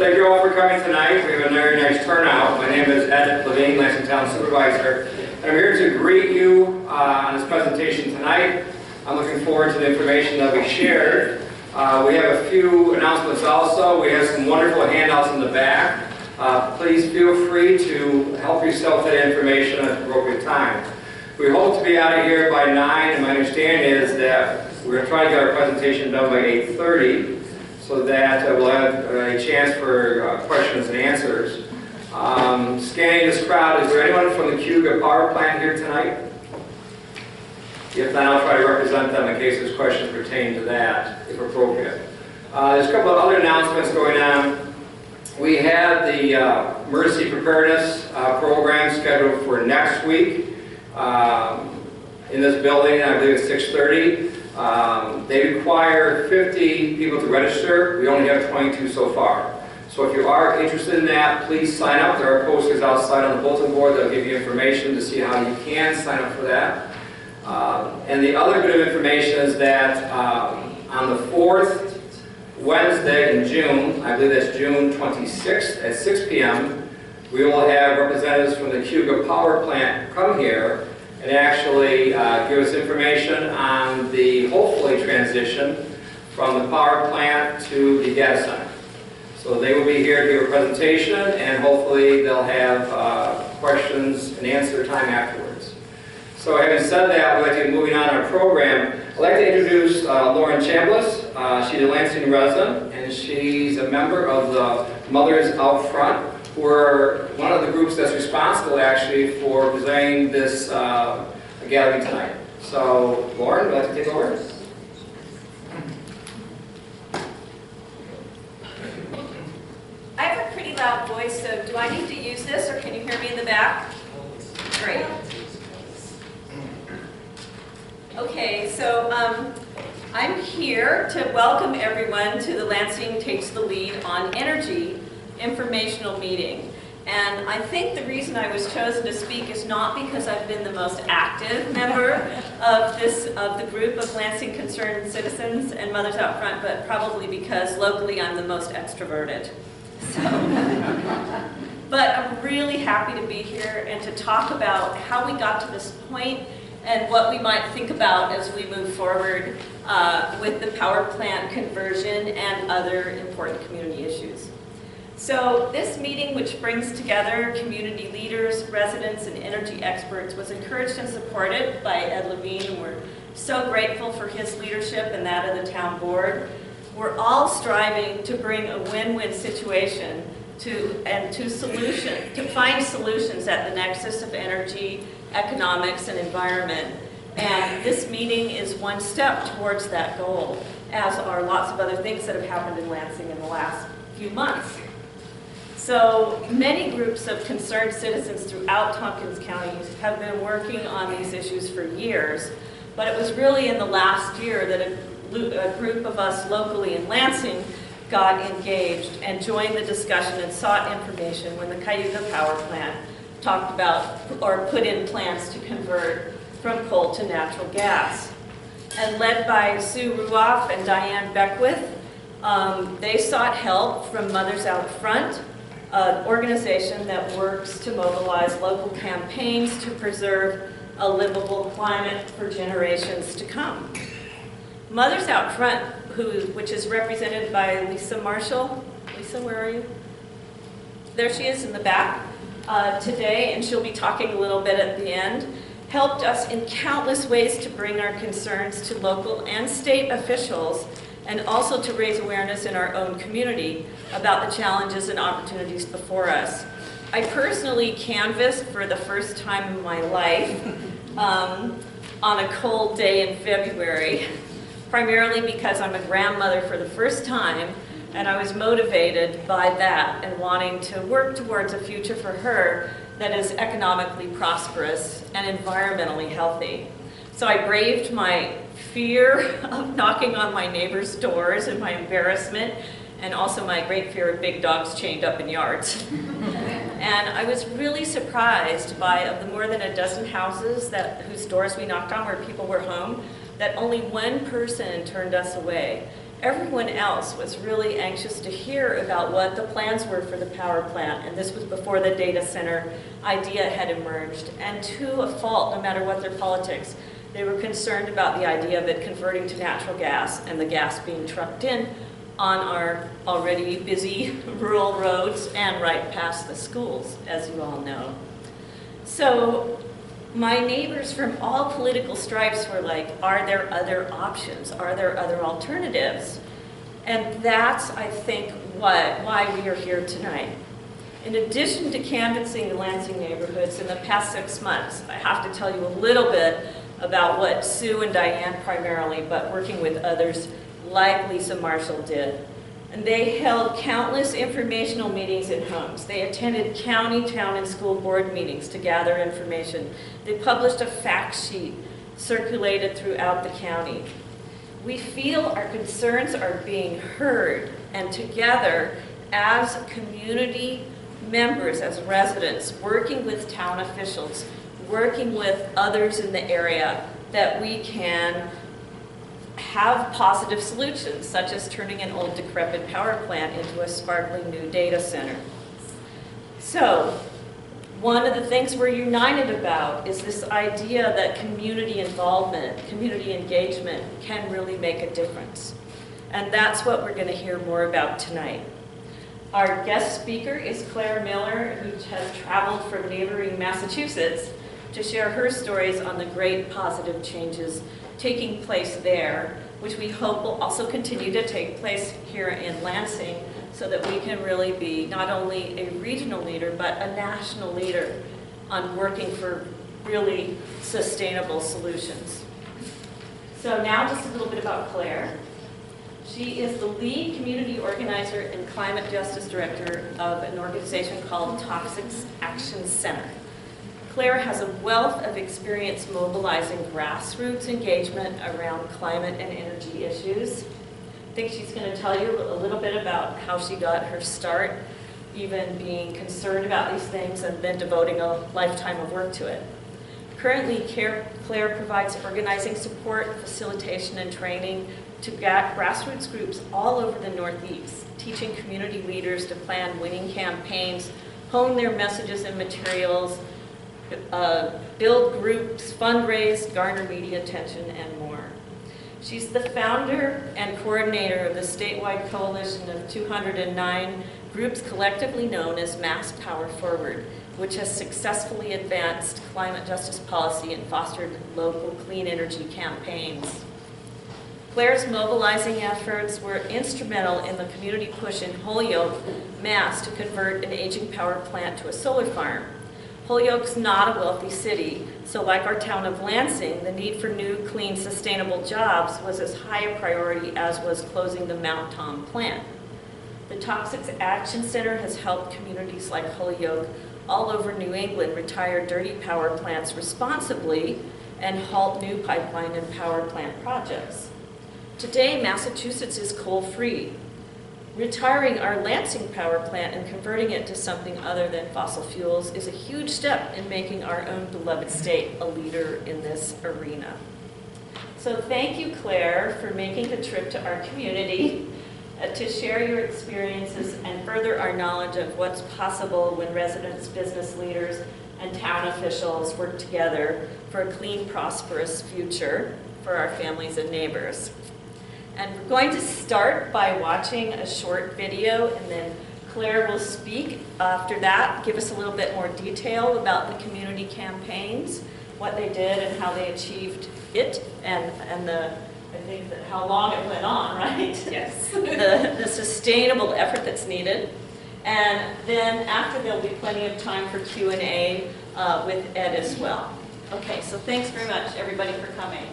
Thank you all for coming tonight. We have a very nice turnout. My name is Ed Levine, Lansing Town Supervisor. And I'm here to greet you on this presentation tonight. I'm looking forward to the information that we shared. We have a few announcements also. We have some wonderful handouts in the back. Please feel free to help yourself to that information at the appropriate time. We hope to be out of here by 9, and my understanding is that we're going to try to get our presentation done by 8:30 so that we'll have a chance for questions and answers. Scanning this crowd, is there anyone from the Holyoke power plant here tonight? If not, I'll try to represent them in case there's questions pertaining to that, if appropriate. There's a couple of other announcements going on. We have the emergency preparedness program scheduled for next week in this building. I believe it's 6:30. They require 50 people to register. We only have 22 so far. So if you are interested in that, please sign up. There are posters outside on the bulletin board that will give you information to see how you can sign up for that. And the other bit of information is that on the 4th Wednesday in June, I believe that's June 26th at 6 p.m., we will have representatives from the Holyoke power plant come here and actually give us information on the, hopefully, transition from the power plant to the data center. So they will be here to give a presentation, and hopefully they'll have questions and answer time afterwards. So having said that, we'd like to get moving on our program. I'd like to introduce Lauren Chambliss. She's a Lansing resident, and she's a member of the Mothers Out Front, who are one of the groups that's responsible actually for presenting this gathering tonight. So, Lauren, would you like to take over? I have a pretty loud voice, so do I need to use this, or can you hear me in the back? Great. Okay, so I'm here to welcome everyone to the Lansing Takes the Lead on Energy informational meeting. And I think the reason I was chosen to speak is not because I've been the most active member of the group of Lansing Concerned Citizens and Mothers Out Front, but probably because locally I'm the most extroverted. So, but I'm really happy to be here and to talk about how we got to this point and what we might think about as we move forward with the power plant conversion and other important community issues. So this meeting, which brings together community leaders, residents, and energy experts, was encouraged and supported by Ed Levine, and we're so grateful for his leadership and that of the town board. We're all striving to bring a win-win situation to find solutions at the nexus of energy, economics, and environment. And this meeting is one step towards that goal, as are lots of other things that have happened in Lansing in the last few months. So many groups of concerned citizens throughout Tompkins County have been working on these issues for years, but it was really in the last year that a group of us locally in Lansing got engaged and joined the discussion and sought information when the Holyoke power plant talked about or put in plans to convert from coal to natural gas. And led by Sue Ruoff and Diane Beckwith, they sought help from Mothers Out Front, an organization that works to mobilize local campaigns to preserve a livable climate for generations to come. Mothers Out Front, which is represented by Lisa Marshall. Lisa, where are you? There she is in the back today, and she'll be talking a little bit at the end, helped us in countless ways to bring our concerns to local and state officials, and also to raise awareness in our own community about the challenges and opportunities before us. I personally canvassed for the first time in my life on a cold day in February, primarily because I'm a grandmother for the first time, and I was motivated by that and wanting to work towards a future for her that is economically prosperous and environmentally healthy. So I braved my fear of knocking on my neighbors' doors and my embarrassment, and also my great fear of big dogs chained up in yards. And I was really surprised by, of the more than a dozen houses whose doors we knocked on where people were home, that only one person turned us away. Everyone else was really anxious to hear about what the plans were for the power plant, and this was before the data center idea had emerged. And to a fault, no matter what their politics, they were concerned about the idea of it converting to natural gas and the gas being trucked in on our already busy rural roads and right past the schools, as you all know. So my neighbors from all political stripes were like, are there other options? Are there other alternatives? And that's, I think, why we are here tonight. In addition to canvassing the Lansing neighborhoods in the past 6 months, I have to tell you a little bit about what Sue and Diane primarily, but working with others like Lisa Marshall did. And they held countless informational meetings in homes. They attended county, town, and school board meetings to gather information. They published a fact sheet circulated throughout the county. We feel our concerns are being heard, and together, as community members, as residents, working with town officials, working with others in the area, that we can have positive solutions, such as turning an old decrepit power plant into a sparkling new data center. So, one of the things we're united about is this idea that community involvement, community engagement can really make a difference. And that's what we're going to hear more about tonight. Our guest speaker is Claire Miller, who has traveled from neighboring Massachusetts to share her stories on the great positive changes taking place there, which we hope will also continue to take place here in Lansing, so that we can really be not only a regional leader, but a national leader on working for really sustainable solutions. So now just a little bit about Claire. She is the lead community organizer and climate justice director of an organization called Toxics Action Center. Claire has a wealth of experience mobilizing grassroots engagement around climate and energy issues. I think she's going to tell you a little bit about how she got her start, even being concerned about these things and then devoting a lifetime of work to it. Currently, Claire provides organizing support, facilitation, and training to grassroots groups all over the Northeast, teaching community leaders to plan winning campaigns, hone their messages and materials, build groups, fundraise, garner media attention, and more. She's the founder and coordinator of the statewide coalition of 209 groups collectively known as Mass Power Forward, which has successfully advanced climate justice policy and fostered local clean energy campaigns. Claire's mobilizing efforts were instrumental in the community push in Holyoke, Mass, to convert an aging power plant to a solar farm. Holyoke's not a wealthy city, so like our town of Lansing, the need for new, clean, sustainable jobs was as high a priority as was closing the Mount Tom plant. The Toxics Action Center has helped communities like Holyoke all over New England retire dirty power plants responsibly and halt new pipeline and power plant projects. Today, Massachusetts is coal-free. Retiring our Lansing power plant and converting it to something other than fossil fuels is a huge step in making our own beloved state a leader in this arena. So thank you, Claire, for making the trip to our community to share your experiences and further our knowledge of what's possible when residents, business leaders, and town officials work together for a clean, prosperous future for our families and neighbors. And we're going to start by watching a short video, and then Claire will speak after that, give us a little bit more detail about the community campaigns, what they did and how they achieved it, and I think that how long it went on, right? Yes. the sustainable effort that's needed. And then after, there'll be plenty of time for Q&A with Ed as well. Okay, so thanks very much, everybody, for coming.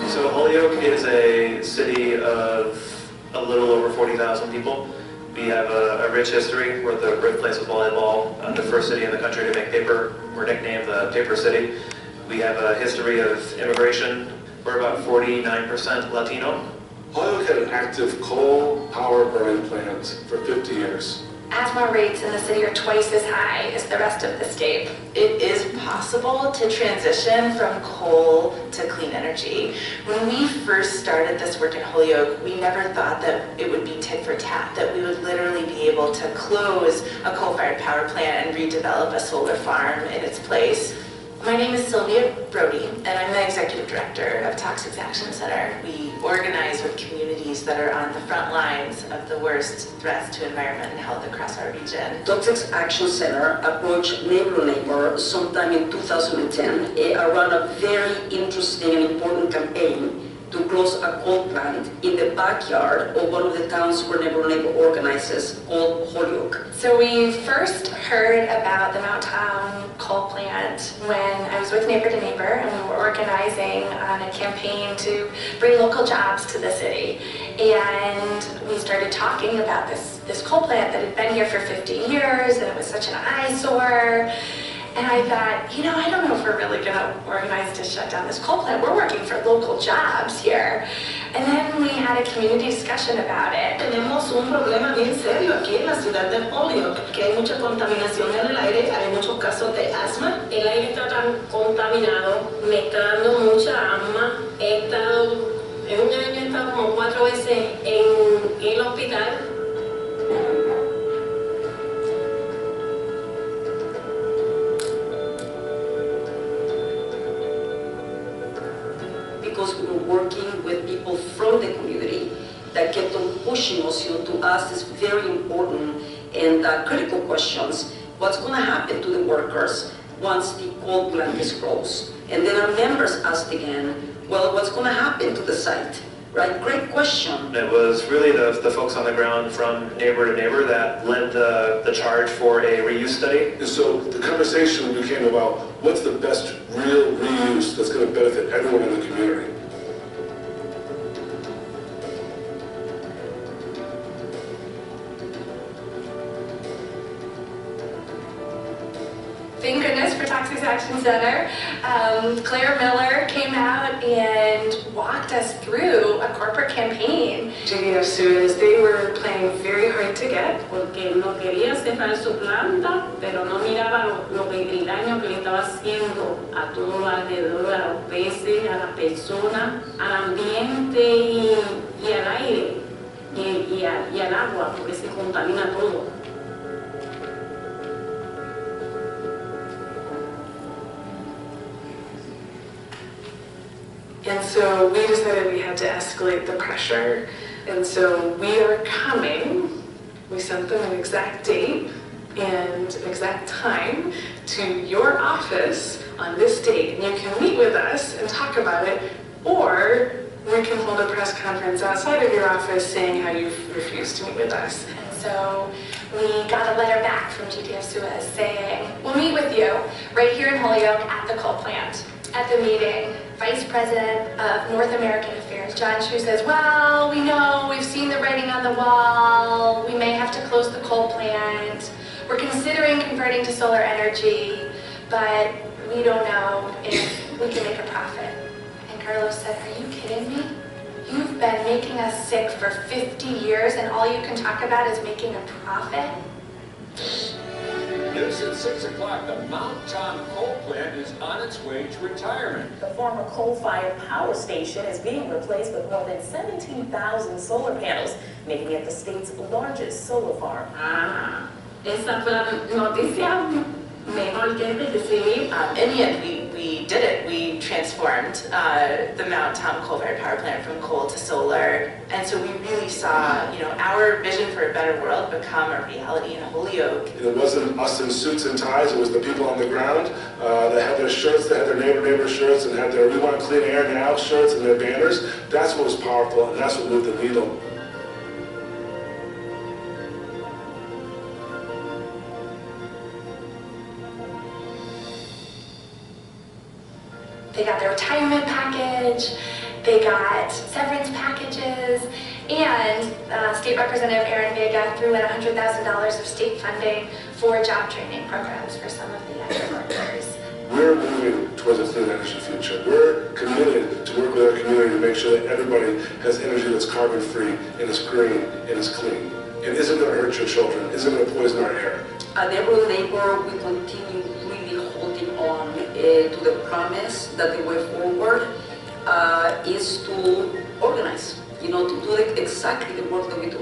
So Holyoke is a city of a little over 40,000 people. We have a rich history. We're the birthplace of volleyball, the first city in the country to make paper. We're nicknamed the Paper City. We have a history of immigration, We're about 49% Latino. Holyoke had an active coal power burning plant for 50 years. Asthma rates in the city are twice as high as the rest of the state. It is possible to transition from coal to clean energy. When we first started this work in Holyoke, we never thought that it would be tit for tat, that we would literally be able to close a coal-fired power plant and redevelop a solar farm in its place. My name is Sylvia Brody, and I'm the Executive Director of Toxics Action Center. We organize with communities that are on the front lines of the worst threats to environment and health across our region. Toxics Action Center approached Neighbor to Neighbor sometime in 2010 around a very interesting and important campaign to close a coal plant in the backyard of one of the towns where Neighbor to Neighbor organizes, called Holyoke. So we first heard about the Mount Tom coal plant when I was with Neighbor to Neighbor, and we were organizing on a campaign to bring local jobs to the city. And we started talking about this coal plant that had been here for 50 years, and it was such an eyesore. And I thought, you know, I don't know if we're really going to organize to shut down this coal plant. We're working for local jobs here. And then we had a community discussion about it. Tenemos un problema bien serio aquí en la ciudad de Holyoke, que hay mucha contaminación en el aire, hay muchos casos de asma. El aire está tan contaminado, me está dando mucha asma. He estado, en un año he estado como 4 veces en el hospital. Because we were working with people from the community that kept on pushing us, to ask these very important and critical questions. What's going to happen to the workers once the coal plant is closed? And then our members asked again, well, what's going to happen to the site? Right? Great question. It was really the folks on the ground from Neighbor to Neighbor that led the charge for a reuse study. And so the conversation became about what's the best real reuse that's going to benefit everyone in the community. Thank goodness for Toxics Action Center. Claire Miller came out and walked us through a corporate campaign. GDF Suez, they were playing very hard to get porque no quería cerrar su planta, pero no miraba el daño que le estaba haciendo a todo lo alrededor, a los peces, a las personas, al ambiente y al aire y al agua, porque se contamina todo. And so we decided we had to escalate the pressure. And so we are coming. We sent them an exact date and an exact time to your office on this date. And you can meet with us and talk about it, or we can hold a press conference outside of your office saying how you've refused to meet with us. And so we got a letter back from GDF Suez saying, we'll meet with you right here in Holyoke at the coal plant. At the meeting, Vice President of North American Affairs, John Chu, says, well, we know, we've seen the writing on the wall, we may have to close the coal plant, we're considering converting to solar energy, but we don't know if we can make a profit. And Carlos said, are you kidding me? You've been making us sick for 50 years and all you can talk about is making a profit? News at 6 o'clock, the Mount Tom coal plant is on its way to retirement. The former coal-fired power station is being replaced with more than 17,000 solar panels, making it the state's largest solar farm. Esa fue la noticia mejor que recibí. In the end, we did it. We transformed the Mount Tom coal-fired power plant from coal to solar. And so we really saw, our vision for a better world become a reality in Holyoke. It wasn't us in suits and ties, it was the people on the ground that had their shirts, that had their neighbor shirts, and had their We Want Clean Air Now shirts and their banners. That's what was powerful, and that's what moved the needle. They got their retirement package, they got severance packages, and State Representative Aaron Vega threw in $100,000 of state funding for job training programs for some of the younger workers. We're moving towards a clean energy future. We're committed to work with our community to make sure that everybody has energy that's carbon-free and is green and is clean. It isn't going to hurt your children. It isn't going to poison our air. At every labor, we continue really holding on to the promise that the way forward is to organize, to do exactly the work that we do,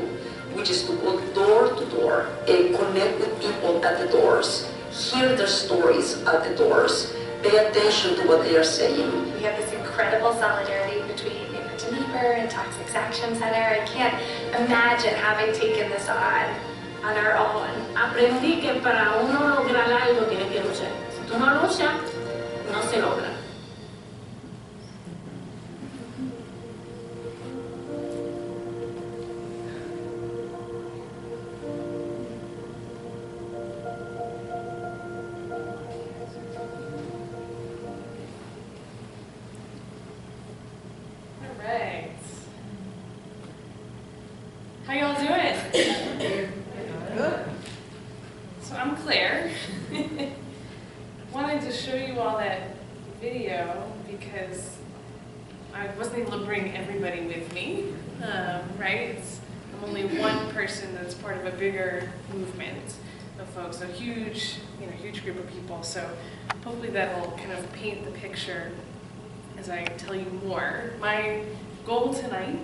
which is to go door to door and connect with people at the doors, hear their stories at the doors, pay attention to what they are saying. We have this incredible solidarity between Neighbor to Neighbor and Toxics Action Center. I can't imagine having taken this on our own. Aprendí que para uno lograr algo tiene que luchar. Si tú no luchas, no se logra. How y'all doing? Good. So I'm Claire. Wanted to show you all that video because I wasn't able to bring everybody with me, right? I'm only one person that's part of a bigger movement of folks, a huge group of people. So hopefully that'll kind of paint the picture as I tell you more. My goal tonight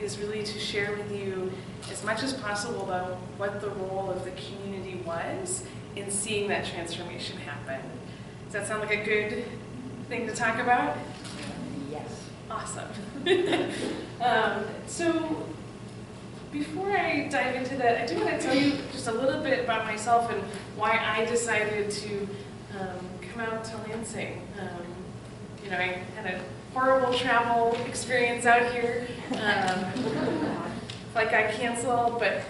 is really to share with you as much as possible about what the role of the community was in seeing that transformation happen. Does that sound like a good thing to talk about? Yes. Awesome. So before I dive into that, I do want to tell you just a little bit about myself and why I decided to come out to Lansing. I had a horrible travel experience out here. Like I canceled, but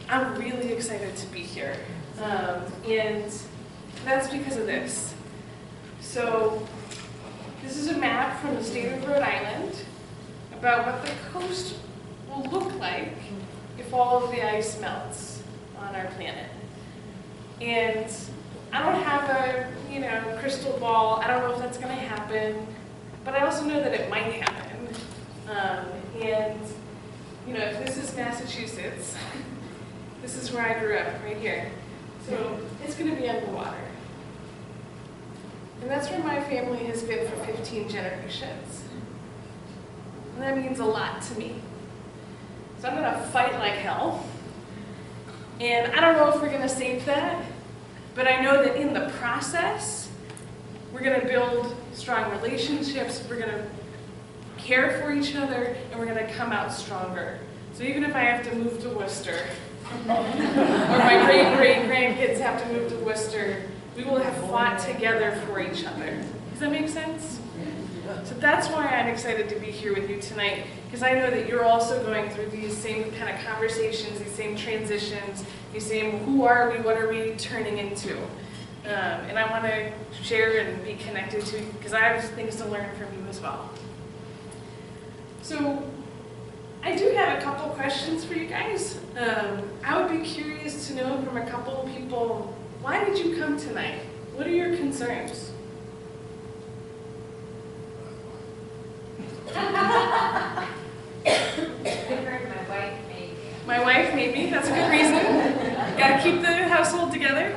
I'm really excited to be here. And that's because of this. So this is a map from the state of Rhode Island about what the coast will look like if all of the ice melts on our planet. And I don't have a crystal ball. I don't know if that's going to happen, but I also know that it might happen. If this is Massachusetts, this is where I grew up, right here. So it's going to be underwater. And that's where my family has been for 15 generations. And that means a lot to me. So I'm going to fight like hell. And I don't know if we're going to save that, but I know that in the process, we're going to build strong relationships, we're going to care for each other, and we're going to come out stronger. So even if I have to move to Worcester, or my great-great-grandkids have to move to Worcester, we will have fought together for each other. Does that make sense? So that's why I'm excited to be here with you tonight, because I know that you're also going through these same kind of conversations, these same transitions, these same who are we, what are we turning into? And I want to share and be connected to, because I have things to learn from you as well. So I do have a couple questions for you guys. I would be curious to know from a couple of people, why did you come tonight? What are your concerns? My wife made me. That's a good reason. Gotta keep the household together.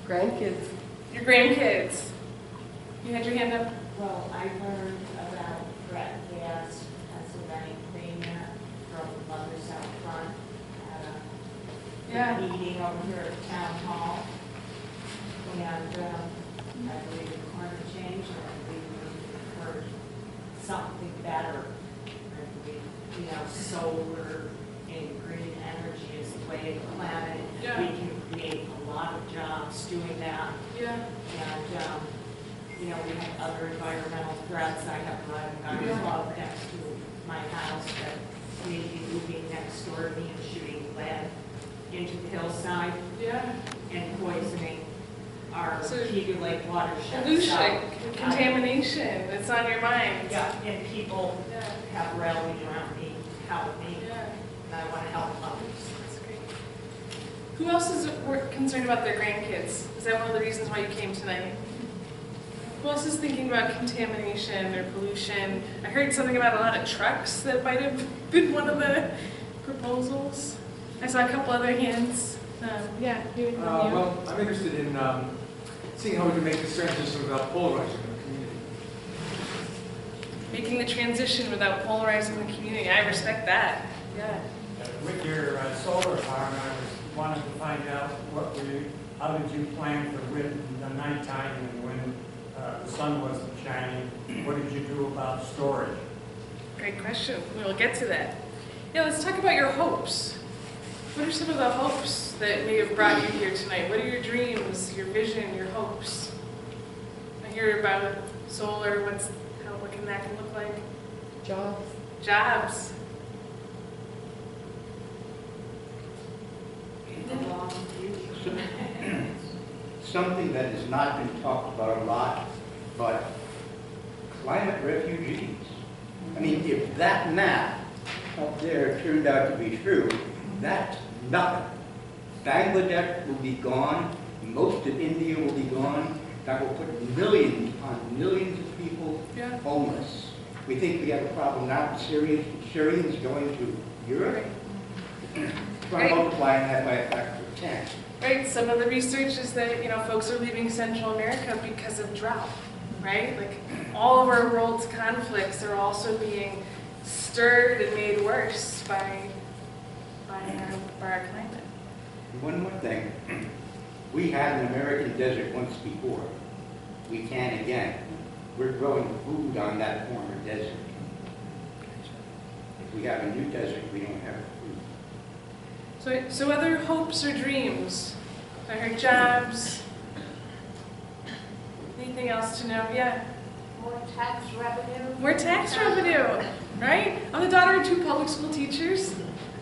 Grandkids. Your grandkids. You had your hand up? Well, I learned about Brett Gas, Pennsylvania, from Mothers Out Front at a meeting over here at Town Hall. And I believe in climate change, and I believe we need something better. I believe, solar and green energy is the way of the planet. Yeah. We can create a lot of jobs doing that. Yeah. And, we have other environmental threats. I have a garden club next to my house that may be moving next door to me and shooting lead into the hillside. Yeah. And poisoning our Holyoke Lake watershed. Pollution, contamination, it's on your mind. Yeah, and people have rallied around me, help me, and I want to help others. That's great. Who else is concerned about their grandkids? Is that one of the reasons why you came tonight? Who else is thinking about contamination or pollution? I heard something about a lot of trucks that might have been one of the proposals. I saw a couple other hands. Yeah, you. Well, I'm interested in seeing how we can make this transition without polarizing the community. Making the transition without polarizing the community. I respect that. Yeah. With your solar farm, I wanted to find out how did you plan for when the nighttime and when the sun wasn't shining? What did you do about storage? Great question. We'll get to that. Yeah, let's talk about your hopes. What are some of the hopes that may have brought you here tonight? What are your dreams, your vision, your hopes? I hear about solar. What can that look like? Jobs. Jobs. Something that has not been talked about a lot, but climate refugees. I mean, if that map up there turned out to be true, that's nothing. Bangladesh will be gone, most of India will be gone. That will put millions upon millions of people homeless. We think we have a problem now with Syrians going to Europe. Try multiplying that by a factor of 10. Right, some of the research is that, folks are leaving Central America because of drought, right? Like, all of our world's conflicts are also being stirred and made worse by our climate. One more thing. We had an American desert once before. We can again. We're growing food on that former desert. If we have a new desert, we don't have food. So other hopes or dreams? I heard jobs. Anything else to know? Yeah? More tax revenue. More tax revenue, right? I'm the daughter of 2 public school teachers.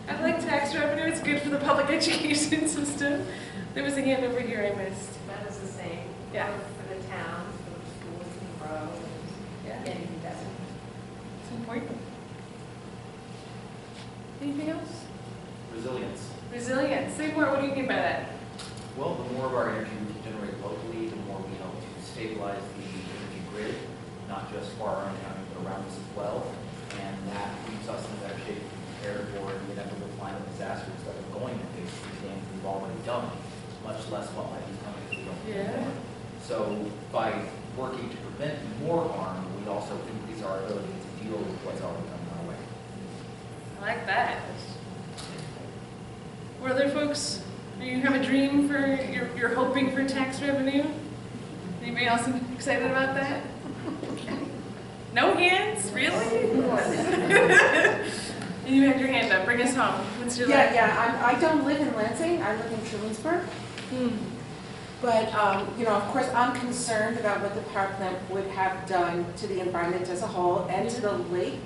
I like tax revenue. It's good for the public education system. There was a hand over here I missed. That is the same. Yeah. For the town, for the schools and roads, getting investment. It's important. Anything else? Resilience. Resilience. Say more. What do you mean by that? Well, the more of our energy we can generate locally, the more we help to stabilize the energy grid, not just for our own county, but around us as well. And that leaves us in a better shape to prepare for the inevitable climate disasters that we're going to face these things we've already done, much less what might be coming if we don't do more. So by working to prevent more harm, we also increase our ability to deal with what's already coming our way. I like that. What other folks? Do you have a dream for, you're hoping for tax revenue? Anybody else excited about that? No hands? Really? You had your hand up. Bring us home. What's your life? I don't live in Lansing. I live in Trumansburg. But, of course, I'm concerned about what the power plant would have done to the environment as a whole and to the lake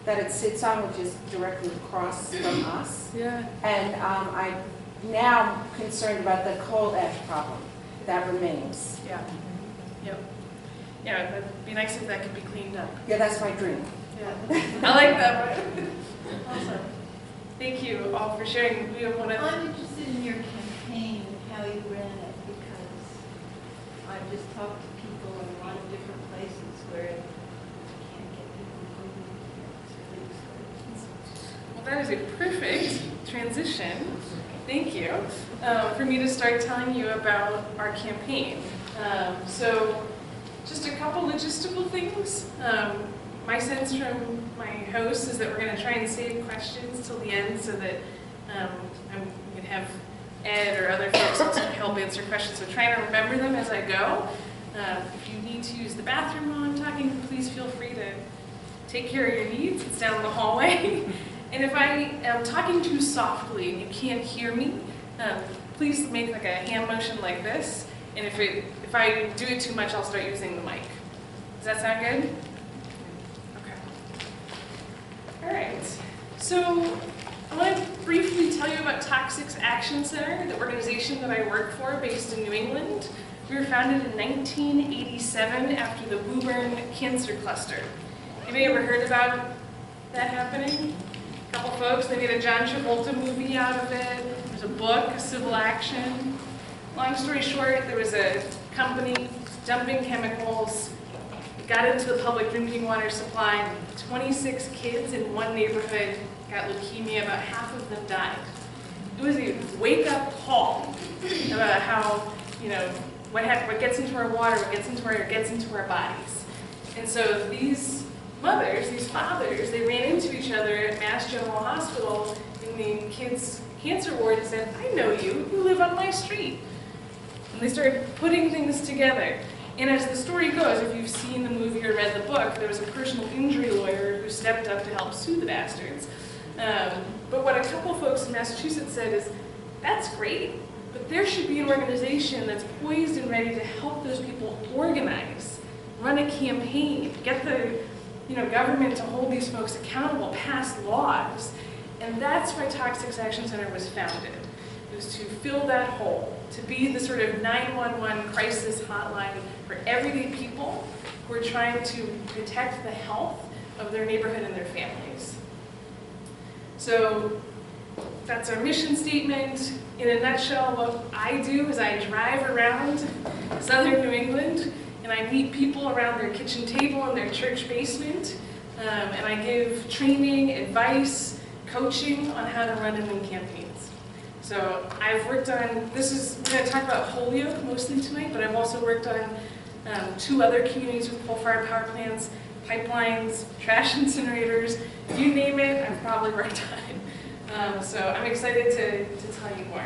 that it sits on, which is directly across from us. Yeah. And I'm now concerned about the coal ash problem that remains. Yeah. Yep. Yeah, it'd be nice if that could be cleaned up. Yeah, that's my dream. Yeah. I like that one. Awesome. Thank you all for sharing. We have one of I'm interested in your campaign and how you ran it, because I've just talked to people in a lot of different places where you can't get people moving. Well, that is a perfect transition. Thank you. For me to start telling you about our campaign. So just a couple logistical things. My sense from my host is that we're going to try and save questions till the end so that we can have Ed or other folks to help answer questions. So trying to remember them as I go. If you need to use the bathroom while I'm talking, please feel free to take care of your needs. It's down the hallway. And if I am talking too softly and you can't hear me, please make like a hand motion like this. And if I do it too much, I'll start using the mic. Does that sound good? All right, so I want to briefly tell you about Toxics Action Center, the organization that I work for based in New England. We were founded in 1987 after the Woburn Cancer Cluster. Anybody ever heard about that happening? A couple folks, they made a John Travolta movie out of it. There's a book, civil action. Long story short, there was a company dumping chemicals, got into the public drinking water supply. 26 kids in one neighborhood got leukemia, about half of them died. It was a wake-up call about how, you know, what gets into our water, what gets into our bodies. And so these mothers, these fathers, they ran into each other at Mass General Hospital in the kids' cancer ward and said, I know you live on my street. And they started putting things together. And as the story goes, if you've seen the movie or read the book, there was a personal injury lawyer who stepped up to help sue the bastards. But what a couple folks in Massachusetts said is, that's great, but there should be an organization that's poised and ready to help those people organize, run a campaign, get the government to hold these folks accountable, pass laws. And that's why Toxics Action Center was founded. It was to fill that hole, to be the sort of 911 crisis hotline for everyday people who are trying to protect the health of their neighborhood and their families. So that's our mission statement. In a nutshell, what I do is I drive around southern New England and I meet people around their kitchen table in their church basement, and I give training, advice, coaching on how to run and win campaigns. So I've worked on, we're going to talk about Holyoke mostly tonight, but I've also worked on 2 other communities with coal-fired power plants, pipelines, trash incinerators, you name it, I've probably worked on it. So I'm excited to tell you more.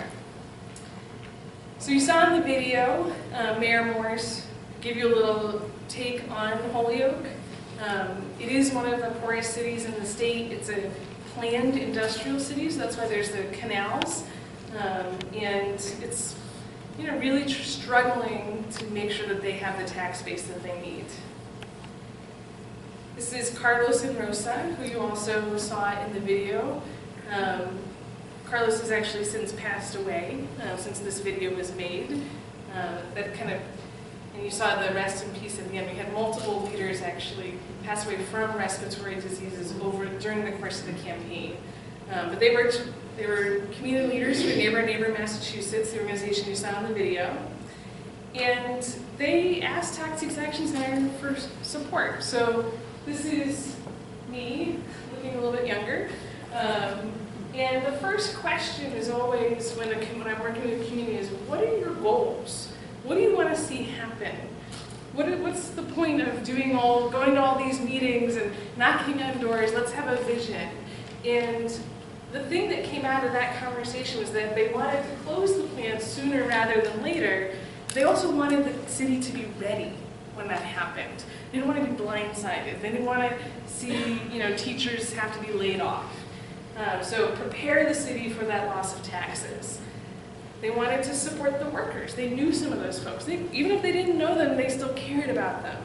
So you saw in the video, Mayor Morse give you a little take on Holyoke. It is one of the poorest cities in the state. It's a planned industrial city, so that's why there's the canals. And it's really struggling to make sure that they have the tax base that they need. This is Carlos and Rosa, who you also saw in the video. Carlos has actually since passed away since this video was made. And you saw the rest in peace at the end. We had multiple leaders actually pass away from respiratory diseases during the course of the campaign. But they were community leaders for Neighbor Massachusetts, the organization you saw in the video. And they asked Toxics Action Center for support. So this is me, looking a little bit younger. And the first question is always, when I'm working with a community, is what are your goals? What do you want to see happen? What's the point of going to all these meetings and knocking on doors? Let's have a vision. And the thing that came out of that conversation was that they wanted to close the plant sooner rather than later. They also wanted the city to be ready when that happened. They didn't want to be blindsided. They didn't want to see teachers have to be laid off. So prepare the city for that loss of taxes. They wanted to support the workers. They knew some of those folks. Even if they didn't know them, they still cared about them.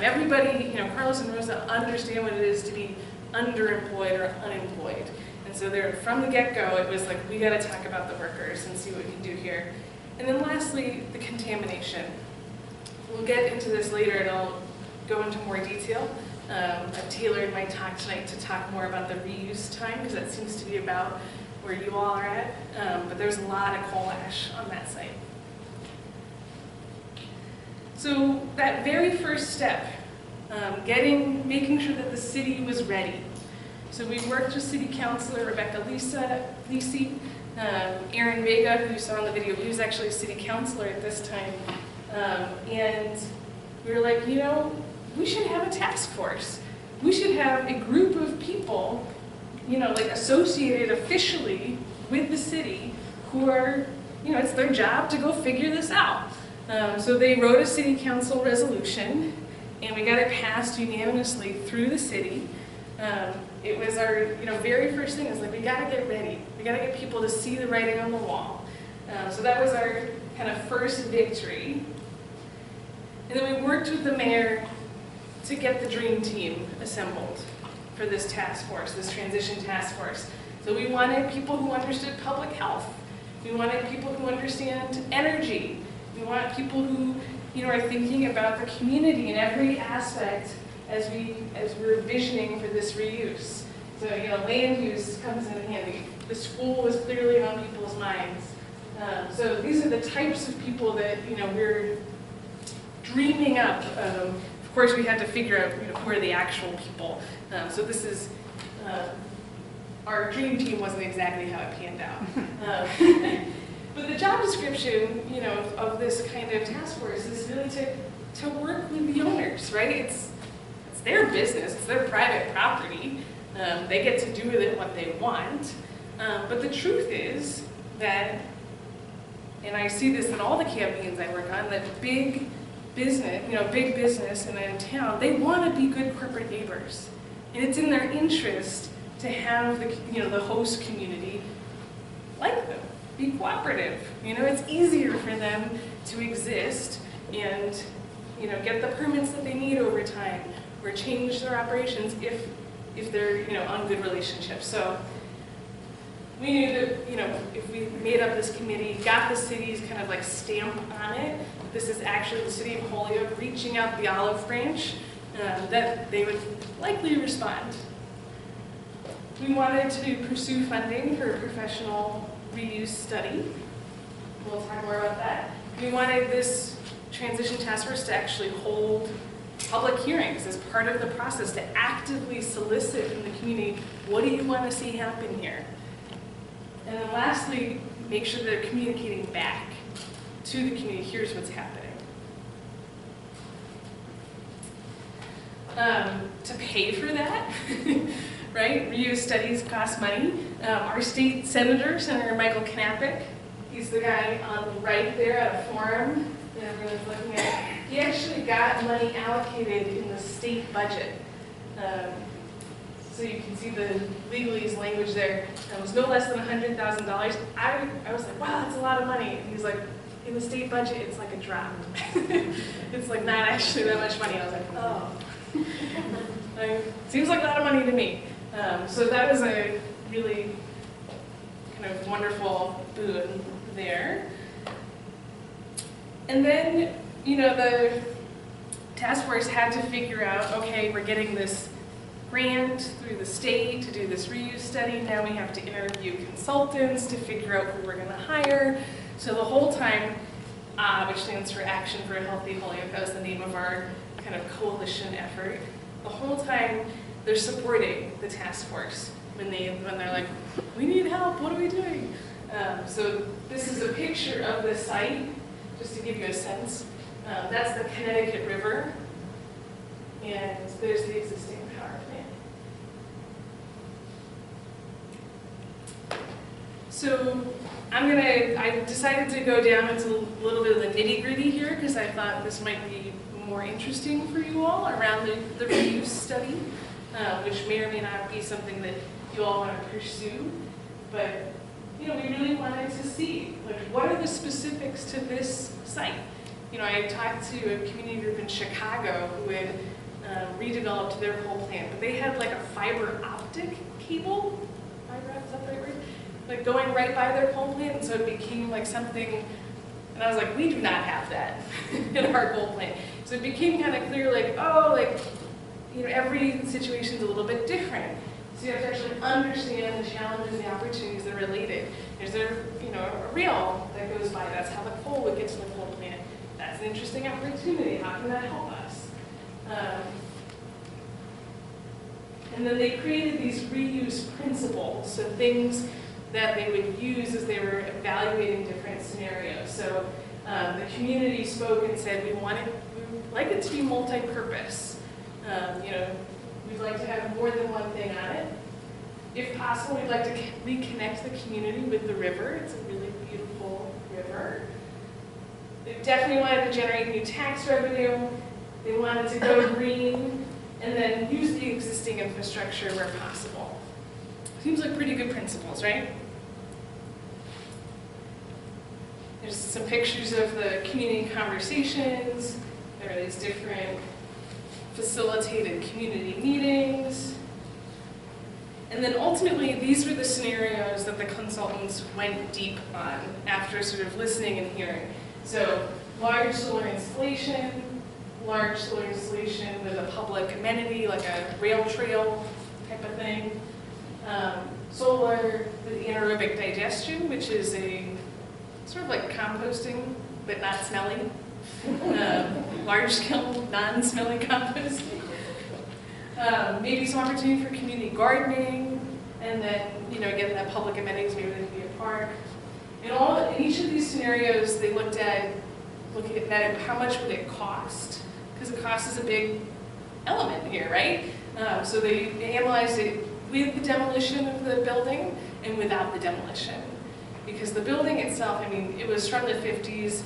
Everybody, Carlos and Rosa understand what it is to be underemployed or unemployed. And so from the get-go, it was like, we got to talk about the workers and see what we can do here. And then lastly, the contamination. We'll get into this later and I'll go into more detail. I've tailored my talk tonight to talk more about the reuse time because that seems to be about where you all are at, but there's a lot of coal ash on that site. So that very first step, making sure that the city was ready. So we worked with City Councilor Rebecca Lisi, Aaron Vega, who you saw in the video, he was actually a City Councilor at this time, and we were like, we should have a task force. We should have a group of people associated officially with the city who are, it's their job to go figure this out. So they wrote a city council resolution and we got it passed unanimously through the city. It was our, very first thing is we gotta get ready. We gotta get people to see the writing on the wall. So that was our kind of first victory. And then we worked with the mayor to get the dream team assembled for this task force, this transition task force. So we wanted people who understood public health. We wanted people who understand energy. We want people who, are thinking about the community in every aspect as we're visioning for this reuse. So, land use comes in handy. The school is clearly on people's minds. the types of people that, we're dreaming up. Of course, we had to figure out, who are the actual people. So this is, our dream team wasn't exactly how it panned out. But the job description, of this kind of task force is really to work with the owners, right? It's their business, it's their private property. They get to do with it what they want. But the truth is that, and I see this in all the campaigns I work on, that big business in a town, they want to be good corporate neighbors. And it's in their interest to have the host community like them, be cooperative. It's easier for them to exist and get the permits that they need over time, or change their operations if they're on good relationships. So we knew that if we made up this committee, got the city's kind of like stamp on it, this is actually the city of Holyoke reaching out the olive branch, that they would likely respond. We wanted to pursue funding for a professional reuse study. We'll talk more about that. We wanted this transition task force to actually hold public hearings as part of the process, to actively solicit from the community, what do you want to see happen here? And then lastly, make sure they're communicating back to the community, here's what's happening. To pay for that, right? Reuse studies cost money. Our state senator, Senator Michael Knappich, he's the guy on the right there at a forum that everyone's looking at. He actually got money allocated in the state budget. So you can see the legalese language there. It was no less than $100,000. I was like, wow, that's a lot of money. And he's like, in the state budget, it's like a drop. It's like not actually that much money. I was like, oh. Seems like a lot of money to me. So that was a really kind of wonderful boon there. And then, the task force had to figure out, okay, we're getting this grant through the state to do this reuse study. Now we have to interview consultants to figure out who we're going to hire. So the whole time, which stands for Action for a Healthy Holyoke, that was the name of our kind of coalition effort. The whole time they're supporting the task force when they're like, we need help, what are we doing? So this is a picture of the site, just to give you a sense. That's the Connecticut River, and there's the existing power plant. So I decided to go down into a little bit of the nitty-gritty here, because I thought this might be more interesting for you all around the reuse study, which may or may not be something that you all want to pursue. But we really wanted to see, like, what are the specifics to this site? I talked to a community group in Chicago who had redeveloped their coal plant, but they had like a fiber optic cable, is that the right word? Like going right by their coal plant, and so it became like something, and I was like, we do not have that in our coal plant. So it became kind of clear, like, oh, like, every situation's a little bit different. So you have to actually understand the challenges, the opportunities that are related. Is there, a rail that goes by? That's how the coal would get to the coal plant. That's an interesting opportunity. How can that help us? And then they created these reuse principles, so things that they would use as they were evaluating different scenarios. So the community spoke and said, we'd like it to be multi-purpose. We'd like to have more than one thing on it. If possible, we'd like to reconnect the community with the river. It's a really beautiful river. They definitely wanted to generate new tax revenue. They wanted to go green, and then use the existing infrastructure where possible. Seems like pretty good principles, right? There's some pictures of the community conversations. There are these different facilitated community meetings. And then ultimately, these were the scenarios that the consultants went deep on after sort of listening and hearing. So large solar installation with a public amenity, like a rail trail type of thing. Solar with anaerobic digestion, which is a sort of like composting, but not smelly. Large-scale, non-smelly composting. Maybe some opportunity for community gardening, and then, again, that public amenities, maybe there could be a park. In each of these scenarios, they looked at how much would it cost, because the cost is a big element here, right? So they analyzed it with the demolition of the building and without the demolition. Because the building itself, it was from the 50s,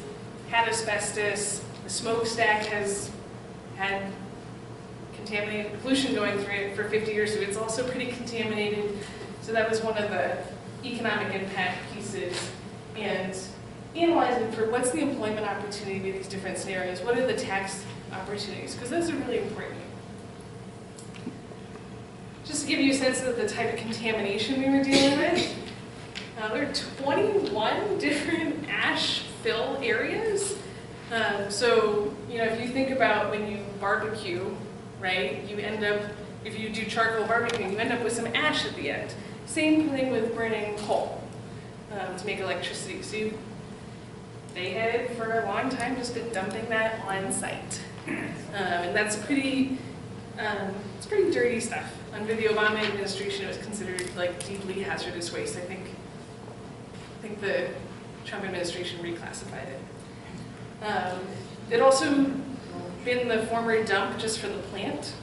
had asbestos, the smokestack has had contaminated pollution going through it for 50 years, so it's also pretty contaminated. So that was one of the economic impact pieces. And analyzing for what's the employment opportunity in these different scenarios, what are the tax opportunities, because those are really important. Just to give you a sense of the type of contamination we were dealing with, there are 21 different ash fill areas. So, if you think about when you barbecue, right, you end up, if you do charcoal barbecue, you end up with some ash at the end. Same thing with burning coal to make electricity. So they had, for a long time, just been dumping that on site. And that's it's pretty dirty stuff. Under the Obama administration, it was considered like deeply hazardous waste. I think the Trump administration reclassified it. It also been the former dump just for the plant,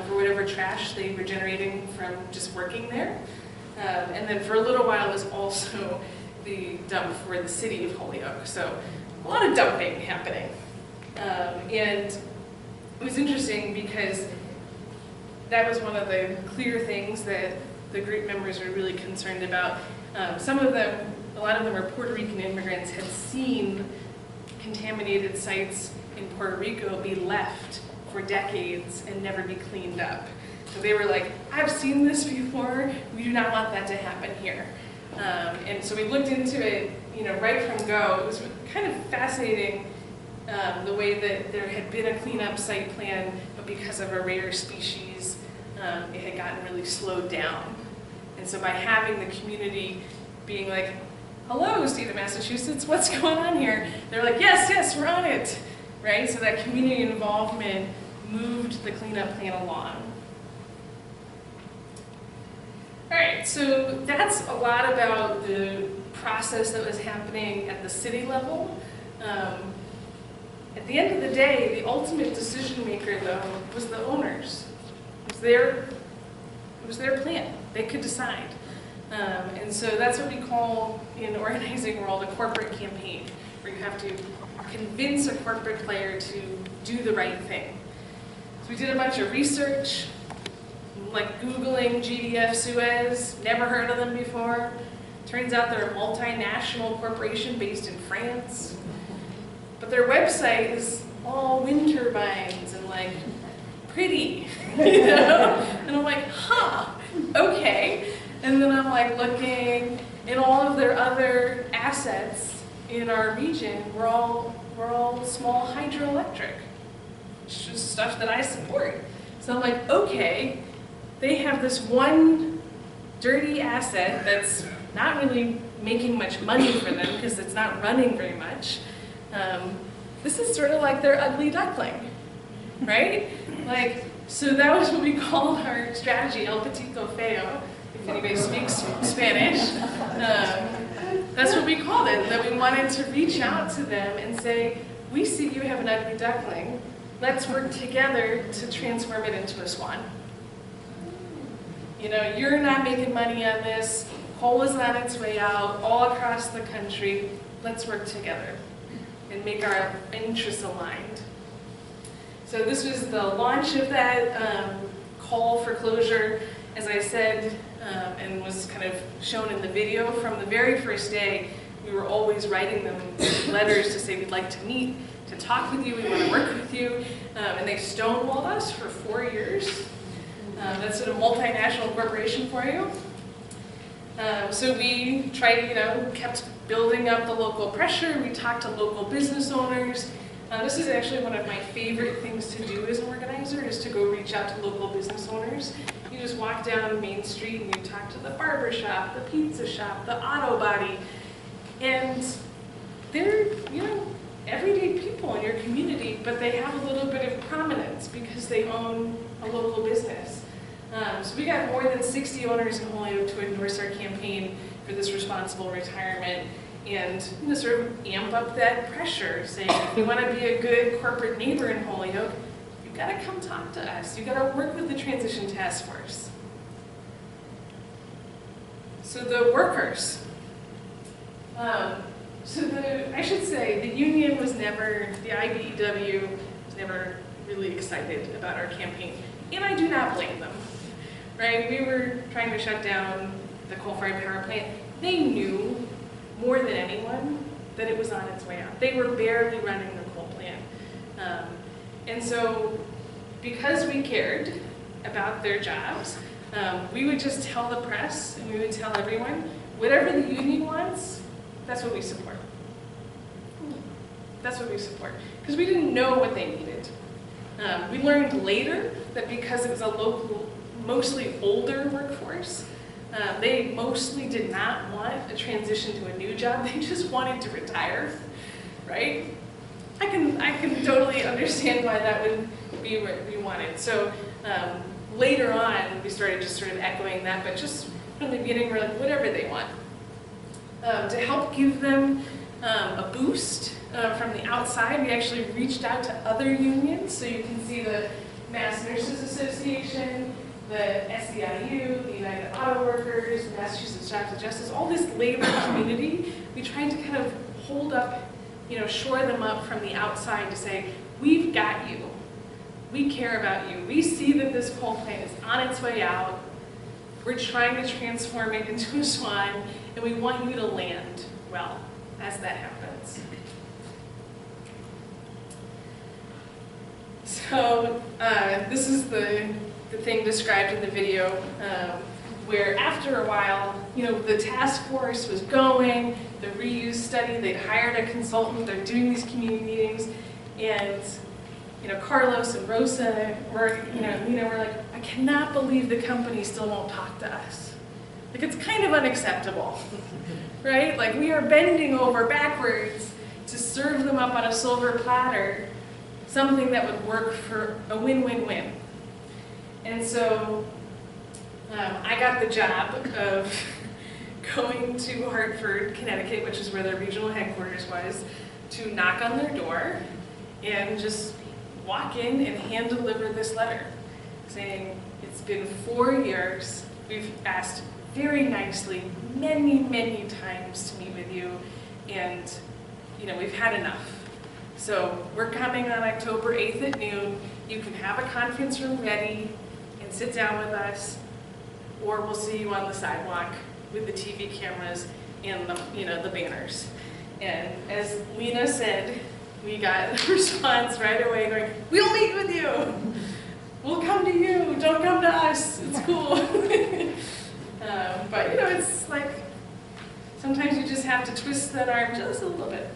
for whatever trash they were generating from just working there. And then for a little while it was also the dump for the city of Holyoke. So a lot of dumping happening. And it was interesting because that was one of the clear things that the group members were really concerned about. A lot of them were Puerto Rican immigrants, had seen contaminated sites in Puerto Rico be left for decades and never be cleaned up. So they were like, I've seen this before, we do not want that to happen here. And so we looked into it, right from go. It was kind of fascinating the way that there had been a cleanup site plan, but because of a rare species, it had gotten really slowed down. And so by having the community being like, hello, state of Massachusetts, what's going on here? They're like, yes, we're on it, right? So that community involvement moved the cleanup plan along. All right, so that's a lot about the process that was happening at the city level. At the end of the day, the ultimate decision maker, though, was the owners. It was their plan. They could decide. And so that's what we call, in the organizing world, a corporate campaign, where you have to convince a corporate player to do the right thing. So we did a bunch of research, like Googling GDF Suez, never heard of them before. Turns out they're a multinational corporation based in France. But their website is all wind turbines and like pretty, And I'm like, okay. And then I'm like looking, and all of their other assets in our region were all small hydroelectric. It's just stuff that I support. So I'm like, okay, they have this one dirty asset that's not really making much money for them because it's not running very much. This is sort of like their ugly duckling, right? Like, so that was what we called our strategy, El Petito Feo, if anybody speaks Spanish. That's what we called it, that we wanted to reach out to them and say, we see you have an ugly duckling, let's work together to transform it into a swan. You know, you're not making money on this, coal is on its way out all across the country, let's work together and make our interests aligned. So this was the launch of that call for closure, as I said, and was kind of shown in the video. From the very first day, we were always writing them letters to say we'd like to meet, to talk with you, we want to work with you, and they stonewalled us for 4 years. That's sort of multinational corporation for you. So we tried, kept building up the local pressure. We talked to local business owners. This is actually one of my favorite things to do as an organizer, is to go reach out to local business owners. You just walk down Main Street and you talk to the barber shop, the pizza shop, the auto body. And people in your community, but they have a little bit of prominence because they own a local business. So we got more than 60 owners in Holyoke to endorse our campaign for this responsible retirement and sort of amp up that pressure, saying if you want to be a good corporate neighbor in Holyoke, you've got to come talk to us. You've got to work with the Transition Task Force. So the workers. I should say, the union was never, the IBEW was never really excited about our campaign. And I do not blame them, right? We were trying to shut down the coal-fired power plant. They knew more than anyone that it was on its way out. They were barely running the coal plant. And so, because we cared about their jobs, we would just tell the press and we would tell everyone, whatever the union wants, that's what we support. That's what we support. Because we didn't know what they needed. We learned later that because it was a local, mostly older workforce, they mostly did not want a transition to a new job. They just wanted to retire, right? I can totally understand why that would be what we wanted. So later on, we started just sort of echoing that, but just from the beginning, we're like, whatever they want. To help give them a boost from the outside, we actually reached out to other unions. So you can see the Mass Nurses Association, the SEIU, the United Auto Workers, the Massachusetts Jobs and Justice, all this labor community. We tried to kind of hold up, shore them up from the outside to say, we've got you. We care about you. We see that this coal plant is on its way out. We're trying to transform it into a swan, and we want you to land well as that happens. So this is the thing described in the video where after a while, the task force was going, the reuse study, they'd hired a consultant, they're doing these community meetings, and Carlos and Rosa were, were like, I cannot believe the company still won't talk to us. Like, it's kind of unacceptable, right? Like, we are bending over backwards to serve them up on a silver platter, something that would work for a win-win-win. And so I got the job of going to Hartford, Connecticut, which is where their regional headquarters was, to knock on their door and just walk in and hand deliver this letter saying, it's been 4 years, we've asked very nicely many, many times to meet with you, and we've had enough. So we're coming on October 8th at noon. You can have a conference room ready and sit down with us, or we'll see you on the sidewalk with the TV cameras and the banners. And as Lena said, we got a response right away going, we'll meet with you. We'll come to you. Don't come to us. It's cool. But it's like, sometimes you just have to twist that arm just a little bit.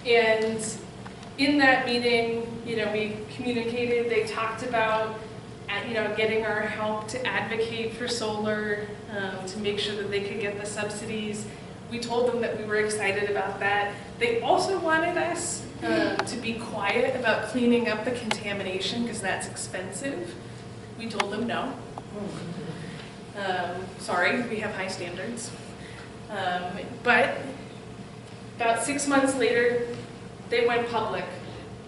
And in that meeting, we communicated, they talked about, getting our help to advocate for solar, to make sure that they could get the subsidies. We told them that we were excited about that. They also wanted us to be quiet about cleaning up the contamination because that's expensive. We told them no. Sorry, we have high standards. But about 6 months later, they went public.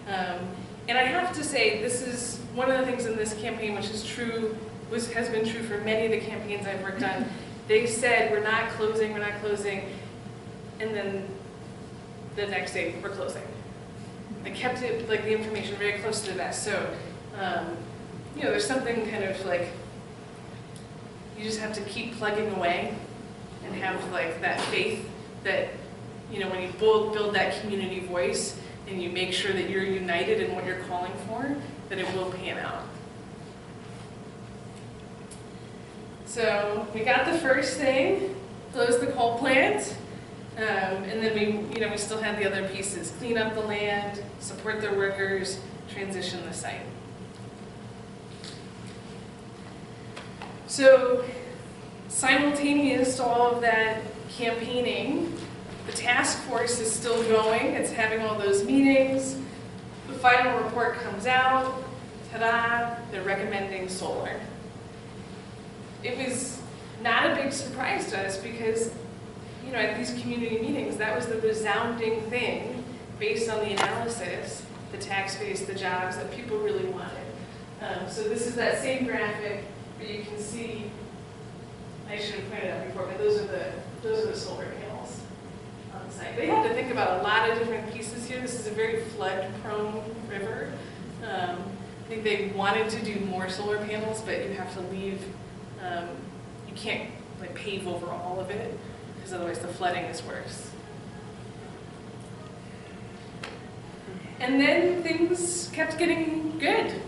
And I have to say, this is one of the things in this campaign which is true, has been true for many of the campaigns I've worked on. They said, we're not closing, and then the next day, we're closing. They kept it, the information very close to the vest. So, there's something kind of like, you just have to keep plugging away and have that faith that, when you build that community voice and you make sure that you're united in what you're calling for, that it will pan out. So we got the first thing, close the coal plant, and then we still had the other pieces: clean up the land, support their workers, transition the site. So simultaneous to all of that campaigning, The task force is still going. It's having all those meetings. The final report comes out. Ta-da, they're recommending solar. It was not a big surprise to us because, you know, at these community meetings, that was the resounding thing based on the analysis, the tax base, the jobs that people really wanted. So this is that same graphic, but you can see, I should have pointed out before, but those are the solar panels on the site. They had to think about a lot of different pieces here. This is a very flood-prone river. I think they wanted to do more solar panels, but you have to leave, you can't like pave over all of it, because otherwise the flooding is worse. And then things kept getting good.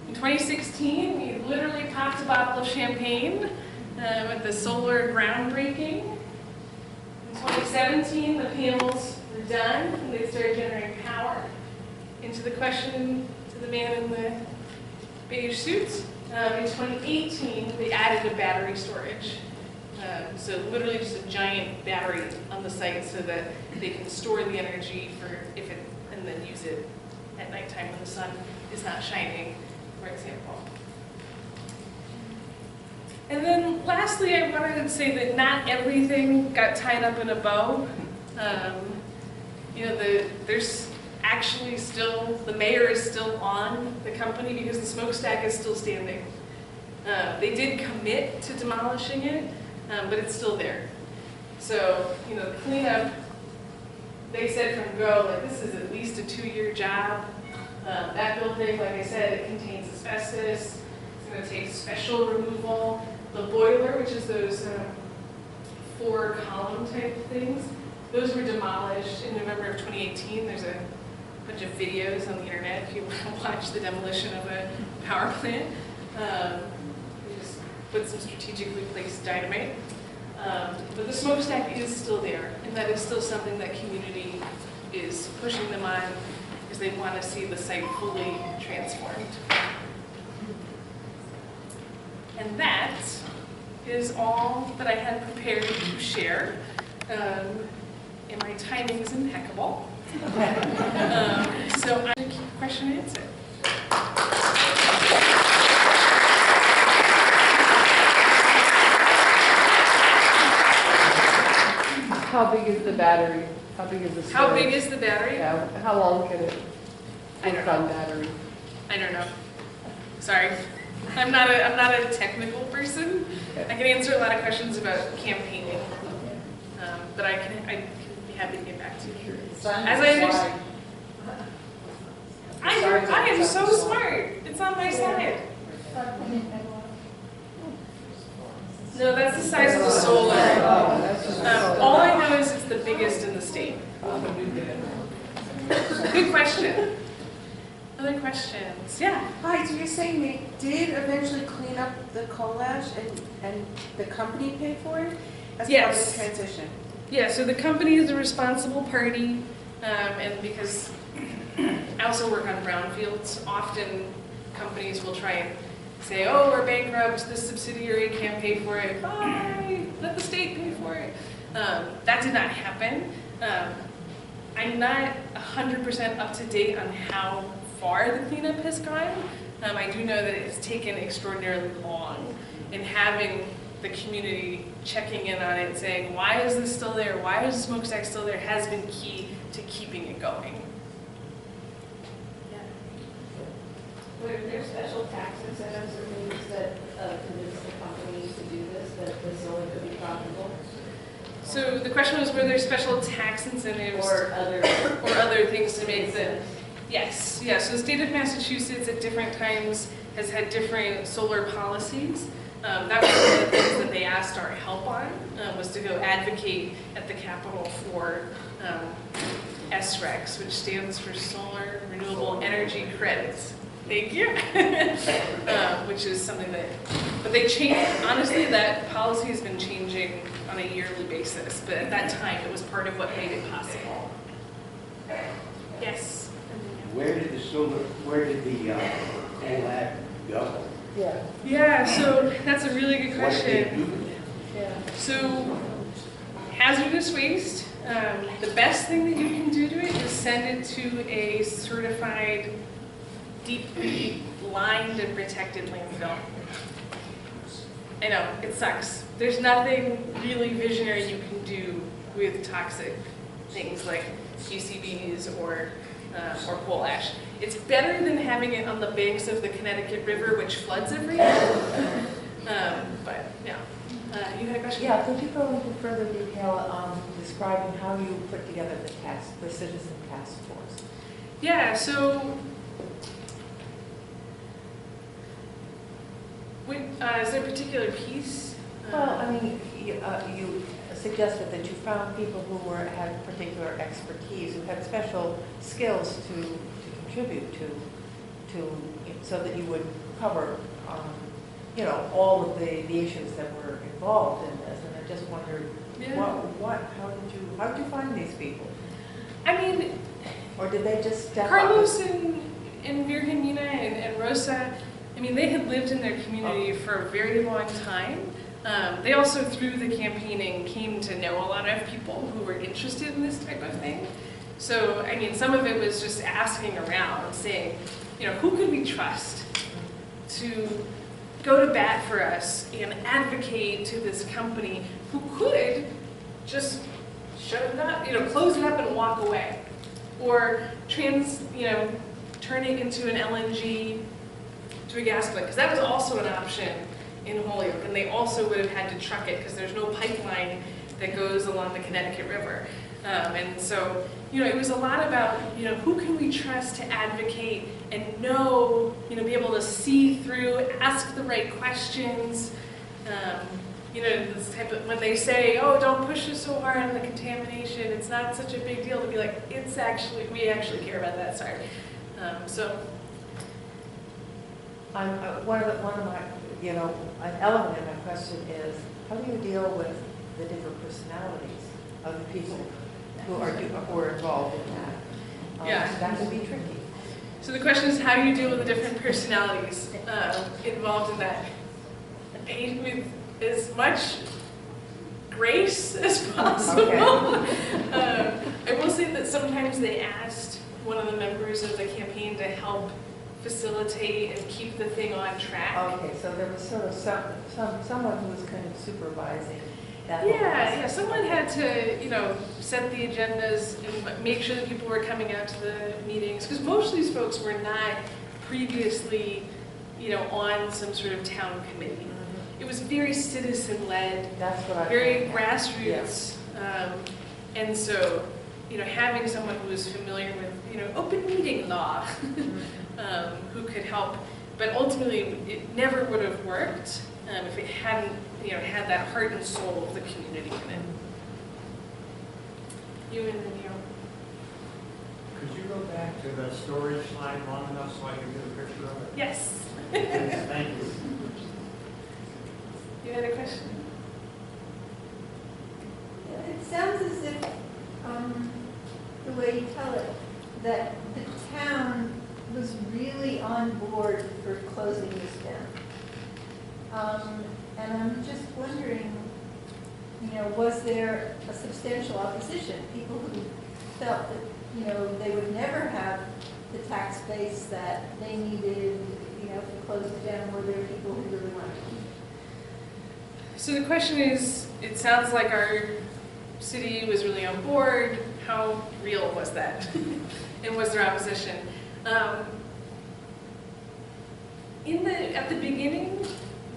In 2016, we literally popped a bottle of champagne with the solar groundbreaking. In 2017, the panels were done, and they started generating power. Into the question to the man in the beige suits. In 2018, they added a battery storage. So literally just a giant battery on the site so that they can store the energy for and then use it at nighttime when the sun is not shining, for example. And then lastly, I wanted to say that not everything got tied up in a bow. You know, there's actually still, the mayor is still on the company because the smokestack is still standing. They did commit to demolishing it, but it's still there. So, you know, the cleanup, they said from go, like this is at least a 2-year job. That building, like I said, it contains asbestos. It's going to take special removal. The boiler, which is those 4-column type things, those were demolished in November of 2018. There's a bunch of videos on the internet if you want to watch the demolition of a power plant. We just put some strategically placed dynamite. But the smokestack is still there, and that is still something that community is pushing them on because they want to see the site fully transformed. And that is all that I had prepared to share. And my timing is impeccable. So I'm going to keep question and answer. How big is the battery? How big is the storage? How big is the battery? Yeah. How long can it work on battery? I don't know. Sorry. I'm not a technical person. I can answer a lot of questions about campaigning. But I can be happy to get back to you. As I understand. I am so smart. It's on my side. No, that's the size of the solar. All I know is it's the biggest in the state. Good question. Other questions? Yeah. Hi, so you're saying they did eventually clean up the coal ash and the company paid for it? As part of the transition? Yeah, so the company is the responsible party, and because I also work on brownfields, often companies will try and say, oh, we're bankrupt, this subsidiary can't pay for it, bye, let the state pay for it. That did not happen. I'm not 100% up to date on how far the cleanup has gone. I do know that it's taken extraordinarily long, and having the community checking in on it, saying, why is this still there? Why is the smokestack still there? Has been key to keeping it going. Were there special tax incentives or things that convinced the company to do this, that the solar could be profitable? So the question was, were there special tax incentives or other things to make them? Yes, yeah. So the state of Massachusetts at different times has had different solar policies. That was one of the things that they asked our help on, was to go advocate at the Capitol for SRECs, which stands for Solar Renewable Energy Credits. Thank you. Which is something that, but they changed, honestly, that policy has been changing on a yearly basis, but at that time it was part of what made it possible. Yes? Where did the coal ash go? Yeah, so that's a really good question. What did they do with it? So hazardous waste The best thing that you can do to it is send it to a certified, deeply lined and protected landfill. I know, it sucks. There's nothing really visionary you can do with toxic things like PCBs or coal ash. It's better than having it on the banks of the Connecticut River, which floods every year. But yeah, you had a question? Yeah, could you go into further detail describing how you put together the citizen task force? Yeah, so is there a particular piece? Well, I mean, you suggested that you found people who had particular expertise, who had special skills to contribute to so that you would cover, all of the issues that were involved in this. And I just wondered, how did you find these people? I mean, or did they just step Carlos up? and Virginia and Rosa, I mean, they had lived in their community for a very long time. They also, through the campaigning, came to know a lot of people who were interested in this type of thing. So, I mean, some of it was just asking around, saying, who could we trust to go to bat for us and advocate to this company who could just shut it up, close it up and walk away, or turn it into an LNG to a gas plant, because that was also an option in Holyoke, and they also would have had to truck it because there's no pipeline that goes along the Connecticut River. And so, it was a lot about, who can we trust to advocate and know, be able to see through, ask the right questions. This type of, when they say, oh, don't push us so hard on the contamination, it's not such a big deal, to be like, we actually care about that, sorry. One of my, an element of my question is, how do you deal with the different personalities of the people who are involved in that? Yeah. That can be tricky. So the question is, how do you deal with the different personalities involved in that? With as much grace as possible. Okay. I will say that sometimes they asked one of the members of the campaign to help facilitate and keep the thing on track. Okay, so there was sort of someone who was kind of supervising that. Yeah, someone had to, set the agendas and make sure that people were coming out to the meetings, because most of these folks were not previously, on some sort of town committee. Mm-hmm. It was very citizen-led. That's what I very grassroots, and so, having someone who was familiar with, open meeting law. Who could help, but ultimately it never would have worked if it hadn't, had that heart and soul of the community in it. You and then you. Could you go back to the storage slide long enough so I can get a picture of it? Yes. Thank you. You had a question? It sounds as if, the way you tell it, that the town was really on board for closing this down. And I'm just wondering, was there a substantial opposition? People who felt that, they would never have the tax base that they needed, to close it down. Were there people who really wanted to keep it? So the question is, it sounds like our city was really on board. How real was that? And was there opposition? At the beginning,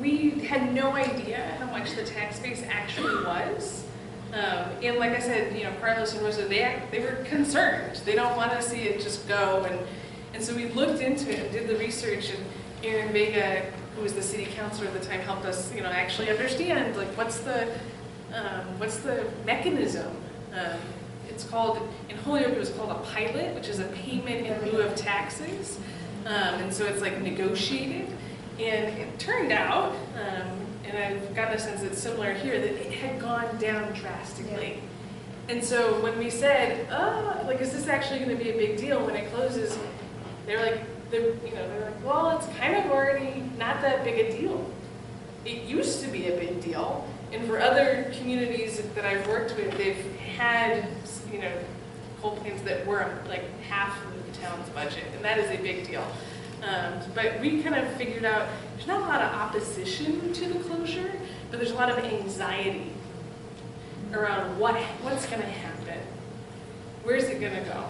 we had no idea how much the tax base actually was. And like I said, Carlos and Rosa, they were concerned. They don't want to see it just go. And so we looked into it and did the research, and Aaron Vega, who was the city councilor at the time, helped us, actually understand, like, what's the mechanism? It's called, in Holyoke, it was called a pilot, which is a payment in lieu of taxes. And so it's like negotiated. And it turned out, and I've gotten a sense it's similar here, that it had gone down drastically. And so when we said, is this actually going to be a big deal when it closes? They're like, well, it's kind of already not that big a deal. It used to be a big deal. And for other communities that I've worked with, they've had, coal plants that were like half of the town's budget, and that is a big deal. But we kind of figured out there's not a lot of opposition to the closure, but there's a lot of anxiety around what's going to happen. Where's it going to go?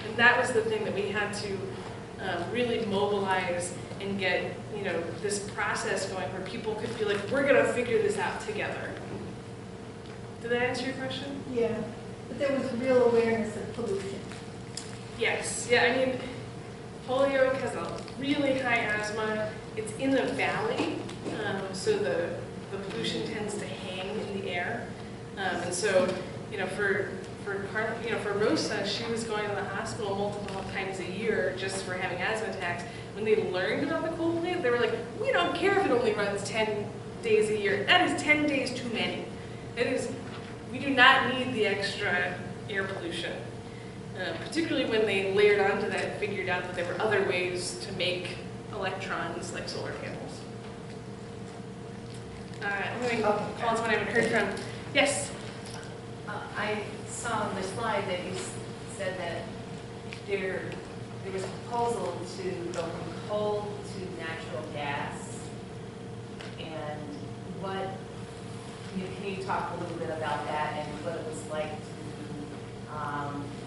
And that was the thing that we had to really mobilize and get, this process going where people could feel like, we're going to figure this out together. Did that answer your question? Yeah, but there was real awareness of pollution. Yes, yeah, I mean, Holyoke has a really high asthma. It's in the valley, so the pollution tends to hang in the air. And so, for Rosa, she was going to the hospital multiple times a year just for having asthma attacks. When they learned about the coal plant, they were like, we don't care if it only runs 10 days a year. That is 10 days too many. We do not need the extra air pollution. Particularly when they layered onto that and figured out that there were other ways to make electrons like solar panels. I'm going to call someone I haven't heard from. Yes? I saw on the slide that you said that there was a proposal to go from coal to natural gas. And can you talk a little bit about that and what it was like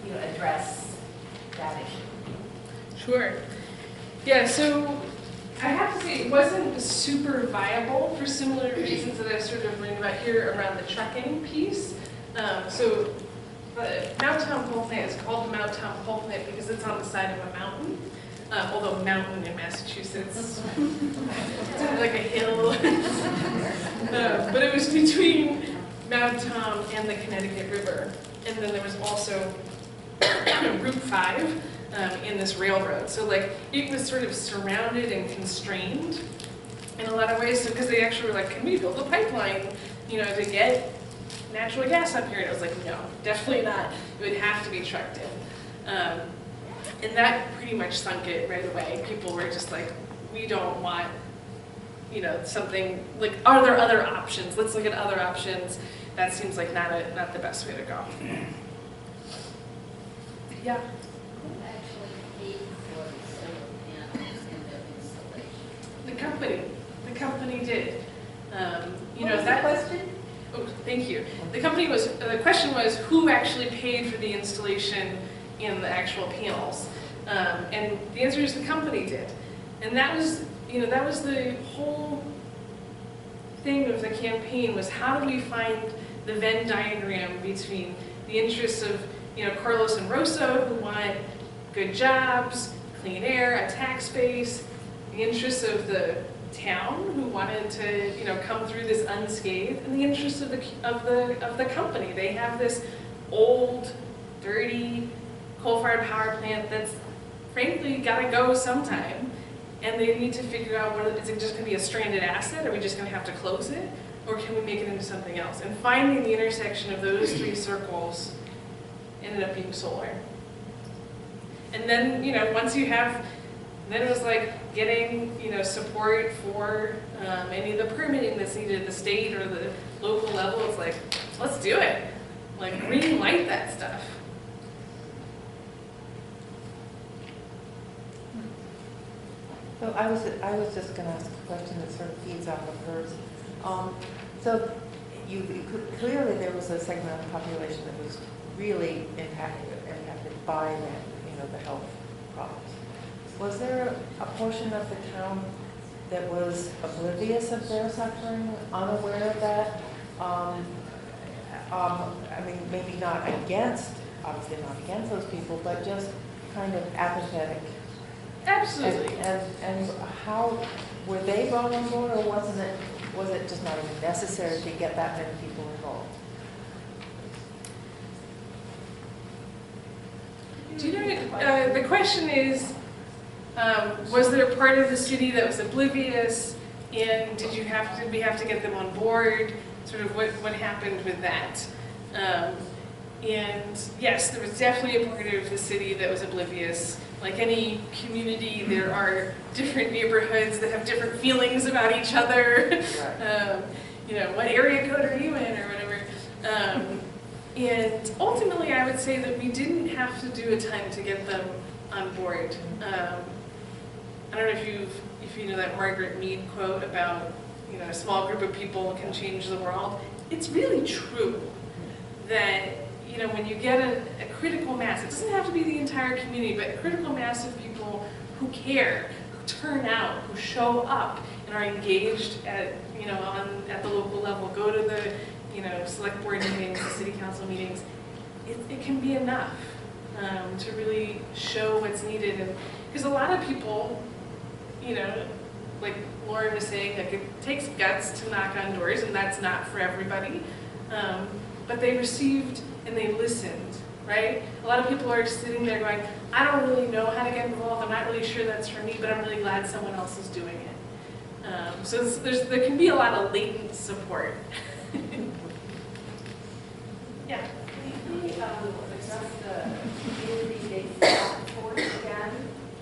to address that issue? Sure. Yeah, so I have to say it wasn't super viable for similar reasons that I've sort of learned about here around the trucking piece. So the Mountown coal plant is called the Mountown coal plant because it's on the side of a mountain. Although mountain in Massachusetts, it's like a hill. But it was between Mount Tom and the Connecticut River. And then there was also Route 5 in this railroad. So like it was sort of surrounded and constrained in a lot of ways. So because they actually were like, can we build a pipeline, to get natural gas up here? And I was like, no, definitely not. It would have to be trucked in. And that pretty much sunk it right away. People were just like, we don't want, something, like, are there other options? Let's look at other options. That seems like not the best way to go. Yeah? Who actually paid for the solar panels and their installation? The company. The company did. What was the question? Oh, thank you. The question was who actually paid for the installation in the actual panels. And the answer is the company did. And that was, that was the whole thing of the campaign, was how do we find the Venn diagram between the interests of, Carlos and Rosa, who want good jobs, clean air, a tax base, the interests of the town, who wanted to, come through this unscathed, and the interests of the company. They have this old, dirty, coal-fired power plant that's frankly got to go sometime, and they need to figure out, is it just going to be a stranded asset? Are we just going to have to close it? Or can we make it into something else? And finding the intersection of those three circles ended up being solar. And then, once you have, then it was like getting, support for any of the permitting that's needed at the state or the local level. It's like, let's do it. Like, green light that stuff. So I was just going to ask a question that sort of feeds off of hers. So clearly there was a segment of the population that was really impacted by that, the health problems. Was there a portion of the town that was oblivious of their suffering, unaware of that? Maybe not against, obviously not against those people, but just kind of apathetic. Absolutely. And how were they brought on board, or was it just not even necessary to get that many people involved? Do you know? The question is, was there a part of the city that was oblivious, and did we have to get them on board? Sort of what happened with that? And yes, there was definitely a part of the city that was oblivious. Like any community, there are different neighborhoods that have different feelings about each other. Right. What area code are you in, or whatever. And ultimately, I would say that we didn't have to do a ton to get them on board. I don't know if you know that Margaret Mead quote about, you know, a small group of people can change the world. It's really true that, you know, when you get a critical mass, it doesn't have to be the entire community, but a critical mass of people who care, who turn out, who show up and are engaged at, you know, at the local level, go to the, you know, select board meetings, the city council meetings, it can be enough to really show what's needed. And because a lot of people, you know, like Lauren was saying, like it takes guts to knock on doors, and that's not for everybody. But they received and they listened, right? A lot of people are sitting there going, I don't really know how to get involved, I'm not really sure that's for me, but I'm really glad someone else is doing it. So there can be a lot of latent support. Yeah. Can we address the community-based task force again,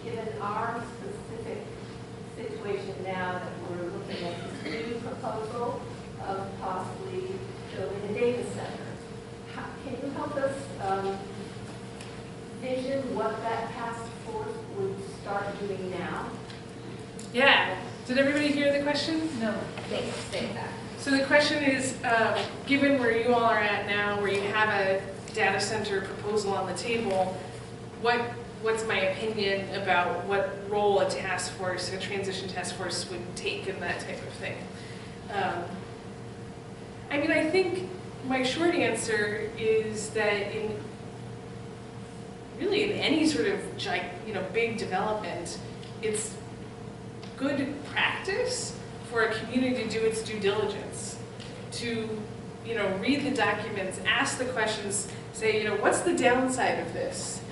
given our specific situation now that we're looking at this new proposal of possibly building a data center? Can you help us vision what that task force would start doing now? Yeah. Did everybody hear the question? No. Thanks. Say that. So the question is, given where you all are at now, where you have a data center proposal on the table, what's my opinion about what role a task force, a transition task force would take in that type of thing? I mean, I think my short answer is that in any sort of big development, it's good practice for a community to do its due diligence, to read the documents, ask the questions, say, what's the downside of this?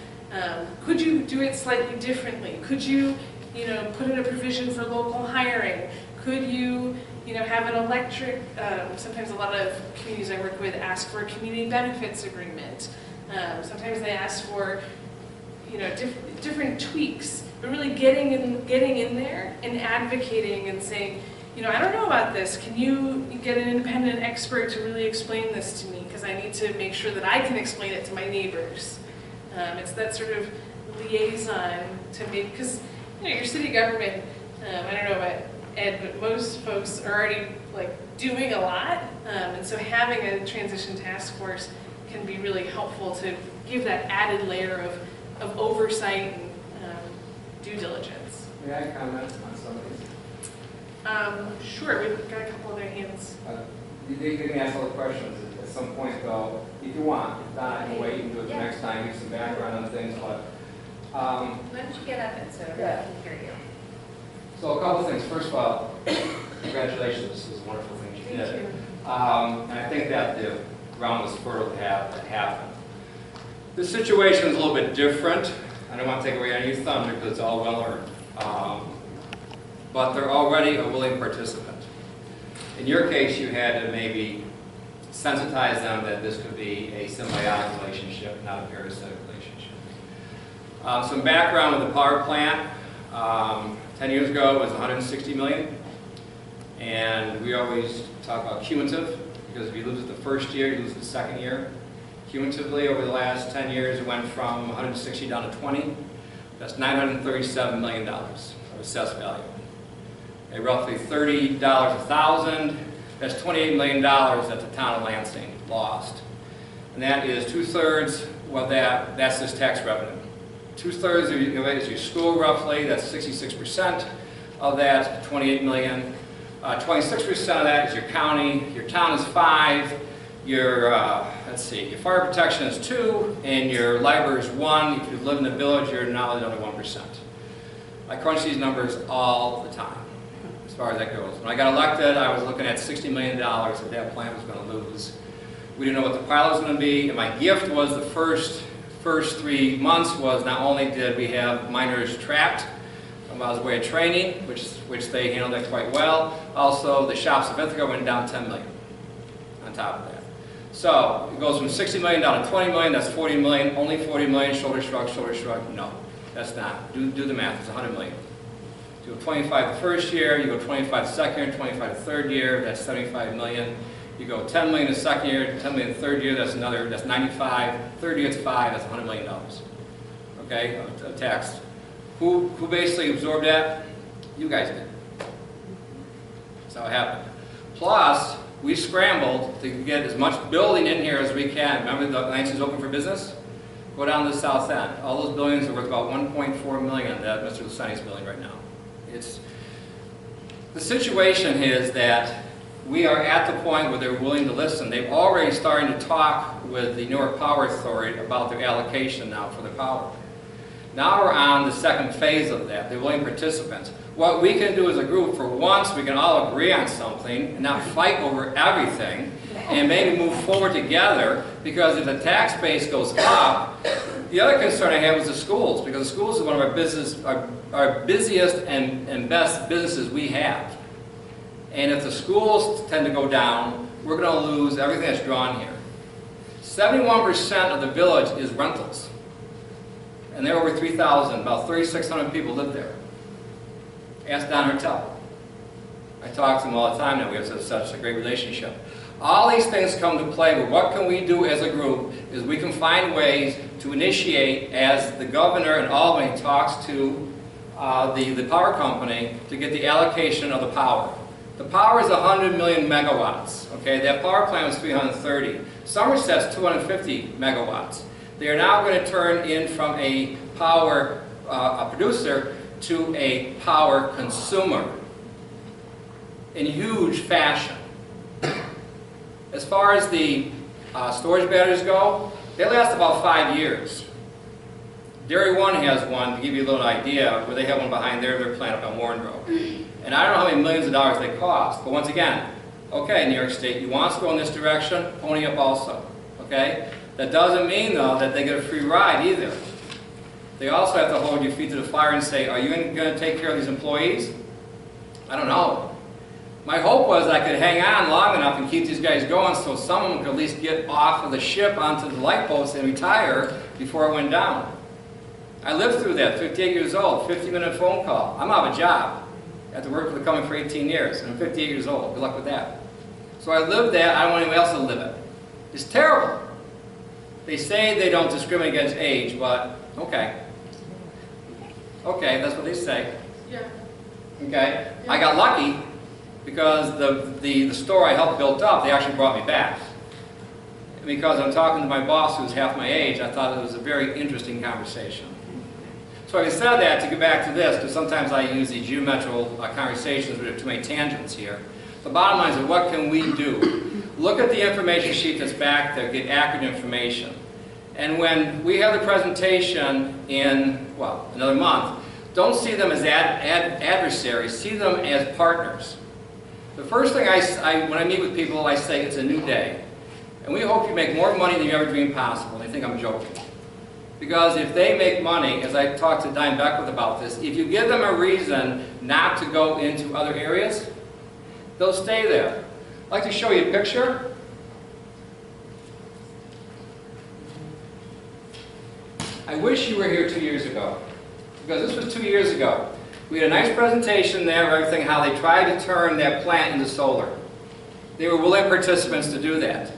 Could you do it slightly differently? Could you, put in a provision for local hiring? Could you, have an electric, sometimes a lot of communities I work with ask for a community benefits agreement. Sometimes they ask for, different tweaks, but really getting in there and advocating and saying, I don't know about this. Can you get an independent expert to really explain this to me? Because I need to make sure that I can explain it to my neighbors. It's that sort of liaison to make, because your city government, I don't know about Ed, but most folks are already doing a lot, and so having a transition task force can be really helpful to give that added layer of oversight and due diligence. May I comment on some of these? Sure, we've got a couple other hands. You can ask all the questions at some point, though, if you want. If not, I can wait and do it the next time, give some background on things. But why don't you get up and so everyone can hear you? So a couple things. First of all, congratulations. This is a wonderful thing you did. Thank you. And I think that the ground was fertile to have that happen. The situation is a little bit different. I don't want to take away any thunder because it's all well earned. But they're already a willing participant. In your case, you had to maybe sensitize them that this could be a symbiotic relationship, not a parasitic relationship. Some background with the power plant. 10 years ago, it was 160 million. And we always talk about cumulative, because if you lose it the first year, you lose it the second year. Cumulatively, over the last 10 years, it went from 160 down to 20. That's $937 million of assessed value. At roughly $30 a thousand, that's $28 million that the town of Lansing lost. And that is 2/3 of that, that's this tax revenue. 2/3 of it is your school roughly, that's 66% of that, 28 million. 26% of that is your county, your town is 5, your, let's see, your fire protection is 2, and your library is 1. If you live in the village, you're now at only 1%. I crunch these numbers all the time, as far as that goes. When I got elected, I was looking at $60 million that plant was going to lose. We didn't know what the pilot was going to be, and my gift was the first 3 months was not only did we have miners trapped from miles away of training, which they handled that quite well, also the shops of Ithaca went down 10 million on top of that. So it goes from 60 million down to 20 million, that's 40 million, only 40 million, shoulder shrug, no, that's not. Do the math, it's 100 million. You go 25 the first year, you go 25 the second year, 25 the third year, that's 75 million. You go 10 million the second year, 10 million the third year, that's 95. Third year it's 5, that's $100 million. Okay, of tax. Who basically absorbed that? You guys did. That's how it happened. Plus, we scrambled to get as much building in here as we can. Remember the Lansing's open for business? Go down to the south end. All those buildings are worth about $1.4 million that Mr. Lusani's building right now. The situation is that we are at the point where they're willing to listen. They've already started to talk with the New York Power Authority about their allocation now for the power. Now we're on the second phase of that. They're willing participants. What we can do as a group, for once, we can all agree on something and not fight over everything and maybe move forward together, because if the tax base goes up, the other concern I have is the schools, because the schools is one of our busiest and best businesses we have. And if the schools tend to go down, we're going to lose everything that's drawn here. 71% of the village is rentals. And there are over 3,000, about 3,600 people live there. Ask Don Hertel. I talk to him all the time now. We have such a great relationship. All these things come to play, but what can we do as a group is we can find ways to initiate, as the governor in Albany talks to the power company, to get the allocation of the power. The power is 100 million megawatts. Okay, that power plant was 330. Somerset's 250 megawatts. They are now going to turn in from a power producer to a power consumer in huge fashion. As far as the storage batteries go, they last about 5 years. Dairy One has one, to give you a little idea, where they have one behind their plant up on Warren Road. And I don't know how many millions of dollars they cost, but once again, okay, New York State, you want us to go in this direction, pony up also, okay? That doesn't mean, though, that they get a free ride either. They also have to hold your feet to the fire and say, are you going to take care of these employees? I don't know. My hope was I could hang on long enough and keep these guys going so some of them could at least get off of the ship onto the light post and retire before it went down. I lived through that, 58 years old, 50-minute phone call. I'm out of a job. I had to work for the company for 18 years, and I'm 58 years old. Good luck with that. So I lived that. I don't want anyone else to live it. It's terrible. They say they don't discriminate against age, but okay. Okay, that's what they say. Yeah. Okay? Yeah. I got lucky because the store I helped build up, they actually brought me back. Because I'm talking to my boss who's half my age, I thought it was a very interesting conversation. So having said that, to get back to this, because sometimes I use these geometrical conversations with too many tangents here. The bottom line is, what can we do? Look at the information sheet that's back there, get accurate information. And when we have the presentation in, well, another month, don't see them as adversaries, see them as partners. The first thing when I meet with people, I say it's a new day. And we hope you make more money than you ever dreamed possible. And they think I'm joking. Because if they make money, as I talked to Diane Beckwith about this, if you give them a reason not to go into other areas, they'll stay there. I'd like to show you a picture. I wish you were here 2 years ago, because this was 2 years ago. We had a nice presentation there of everything, how they tried to turn that plant into solar. They were willing participants to do that.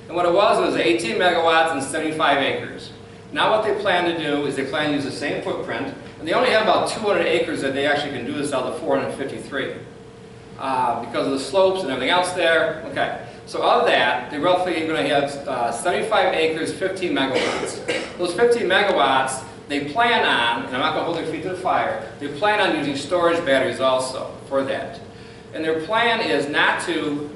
And what it was 18 megawatts and 75 acres. Now what they plan to do is they plan to use the same footprint, and they only have about 200 acres that they actually can do this out of 453. Because of the slopes and everything else there. Okay, so of that, they're roughly going to have 75 acres, 15 megawatts. Those 15 megawatts, they plan on, and I'm not going to hold their feet to the fire, they plan on using storage batteries also for that. And their plan is not to,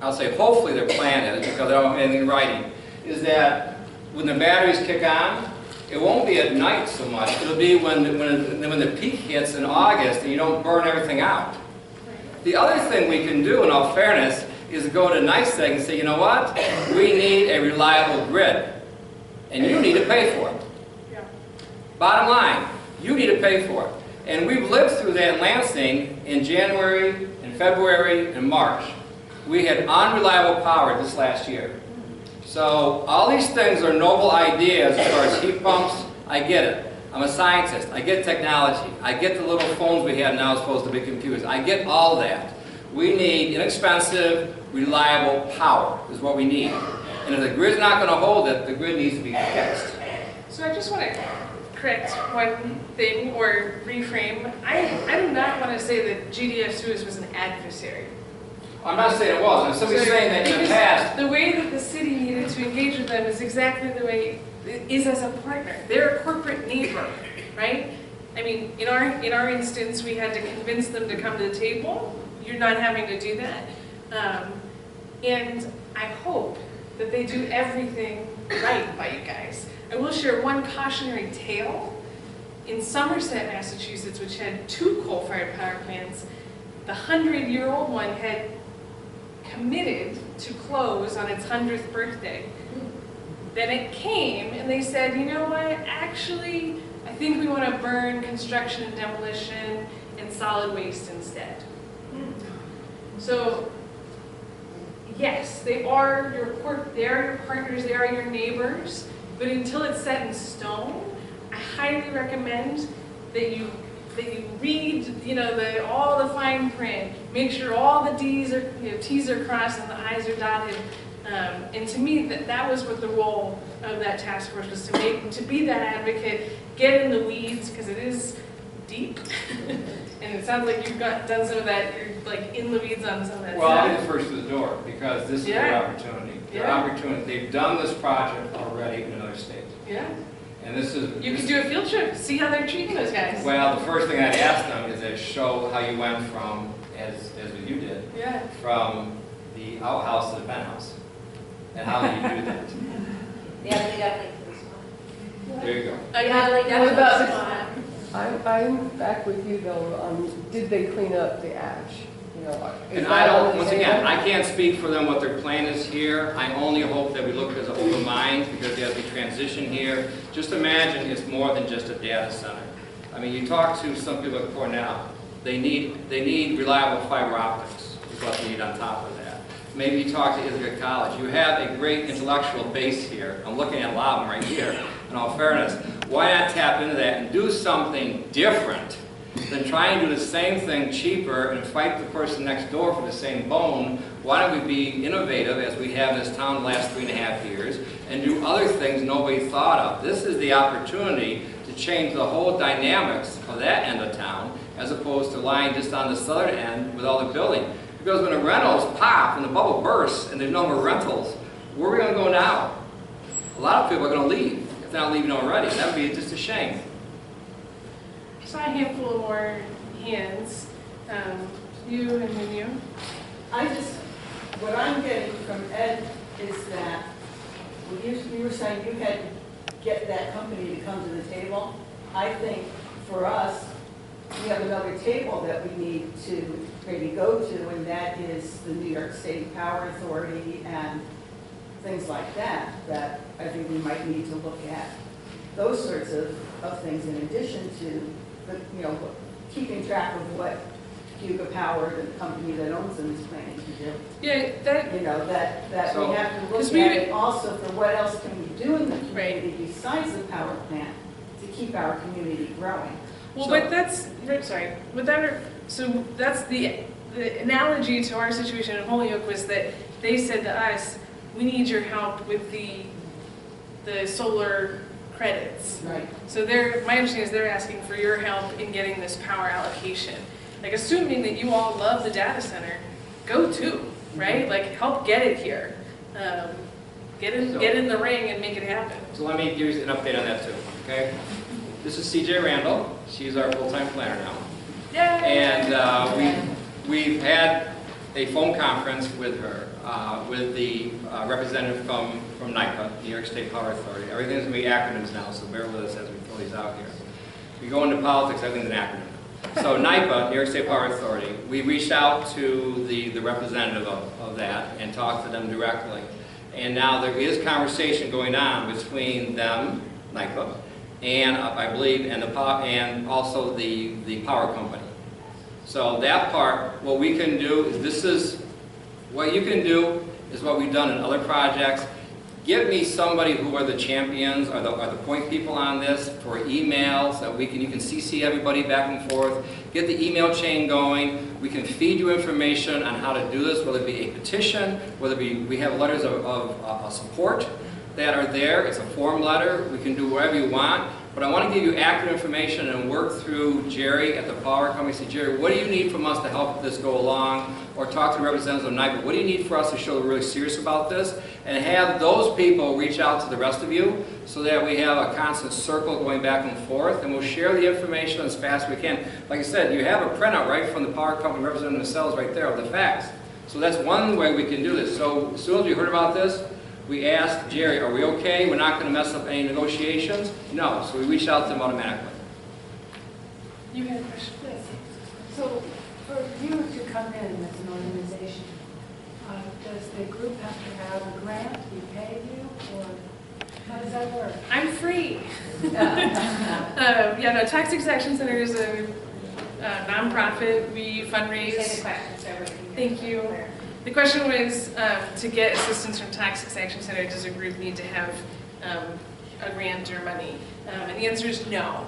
I'll say hopefully their plan is, because I don't have anything in writing, is that when the batteries kick on, it won't be at night so much. It'll be when the peak hits in August and you don't burn everything out. The other thing we can do, in all fairness, is go to NYSEG and say, you know what? We need a reliable grid. And you need to pay for it. Yeah. Bottom line, you need to pay for it. And we've lived through that in Lansing in January, in February, and March. We had unreliable power this last year. So all these things are noble ideas as far as heat pumps. I get it. I'm a scientist. I get technology. I get the little phones we have now as opposed to big computers. I get all that. We need inexpensive, reliable power is what we need. And if the grid's not going to hold it, the grid needs to be fixed. So I just want to correct one thing or reframe. I do not want to say that GDF Suez was an adversary. I'm not saying it was. I'm simply saying that in the past, the way that the city needed to engage with them is exactly the way it is as a partner. They're a corporate neighbor, right? I mean, in our instance, we had to convince them to come to the table. You're not having to do that. And I hope that they do everything right by you guys. I will share one cautionary tale. In Somerset, Massachusetts, which had 2 coal-fired power plants, the 100-year-old one had committed to close on its 100th birthday. Then it came and they said, you know what, actually, I think we want to burn construction and demolition and solid waste instead. So, yes, they are your partners, they are your neighbors, but until it's set in stone, I highly recommend that you read, all the fine print, make sure all the T's are crossed and the I's are dotted. And to me, that was what the role of that task force was, to be that advocate, get in the weeds, because it is deep. And it sounds like you've done some of that, you're like in the weeds on some of that well, stuff. I did first to the door, because this is their opportunity. Their opportunity. They've done this project already in another state. Yeah. And this is... You could do a field trip, see how they're treating those guys. Well, the first thing I'd ask them is to show how you went from, as you did, from the outhouse to the penthouse. And how do you do that? Yeah, they definitely respond. There you go. Yeah, they What about definitely respond. I'm back with you though. Did they clean up the ash? And I don't, once again, I can't speak for them what their plan is here. I only hope that we look as an open mind, because as we transition here, just imagine it's more than just a data center. I mean, you talk to some people at Cornell, they need reliable fiber optics, is what they need on top of that. Maybe you talk to Ithaca College. You have a great intellectual base here. I'm looking at Loudon right here. In all fairness, why not tap into that and do something different than try and do the same thing cheaper and fight the person next door for the same bone? Why don't we be innovative, as we have in this town the last 3.5 years, and do other things nobody thought of? This is the opportunity to change the whole dynamics of that end of town, as opposed to lying just on the southern end with all the building. Because when the rentals pop and the bubble bursts and there's no more rentals, where are we going to go now? A lot of people are going to leave, if they're not leaving already. That would be just a shame. Saw a handful of more hands. You and then you. What I'm getting from Ed is that when you were saying you had to get that company to come to the table, I think for us, we have another table that we need to maybe go to, and that is the New York State Power Authority and things like that, that I think we might need to look at those sorts of things in addition to keeping track of what Hugo Power, the company that owns them, is planning to do. Yeah, that we have to look at it also for what else can we do in the community besides the power plant to keep our community growing. Well, but that's so that's the analogy to our situation in Holyoke was that they said to us, we need your help with the solar credits. Right. So my understanding is they're asking for your help in getting this power allocation. Like, assuming that you all love the data center, go to, right? Like, help get it here. Get in the ring and make it happen. So let me give you an update on that too, okay? This is CJ Randall. She's our full-time planner now. Yay! And we've had a phone conference with her, with the representative from NYPA, New York State Power Authority. Everything's going to be acronyms now, so bear with us as we throw these out here. We go into politics, everything's an acronym. So NYPA, New York State Power Authority, we reached out to the representative of that and talked to them directly. And now there is conversation going on between them, NYPA, and I believe, and also the power company. So that part, what we can do is what you can do is what we've done in other projects. Get me somebody who are the champions, are the point people on this for emails that you can CC everybody back and forth. Get the email chain going. We can feed you information on how to do this, whether it be a petition, whether it be, we have letters of support that are there. It's a form letter. We can do whatever you want. But I want to give you accurate information and work through Jerry at the power company. Say, Jerry, what do you need from us to help this go along? Or talk to the representatives of NIPA. What do you need for us to show that we're really serious about this? And have those people reach out to the rest of you so that we have a constant circle going back and forth. And we'll share the information as fast as we can. Like I said, you have a printout right from the power company representing themselves right there of the facts. So that's one way we can do this. So as soon as we heard about this, we asked Jerry, are we okay? We're not going to mess up any negotiations? No. So we reached out to them automatically. You had a question? Yes. So for you to come in as an organization, does the group have to have a grant? We pay you? Or how does that work? I'm free. Yeah, no, Tax Extraction Center is a nonprofit. We fundraise. Say the question so everybody can Thank you. clear. The question was, to get assistance from Tax Extraction Center, does a group need to have a grant or money? And the answer is no.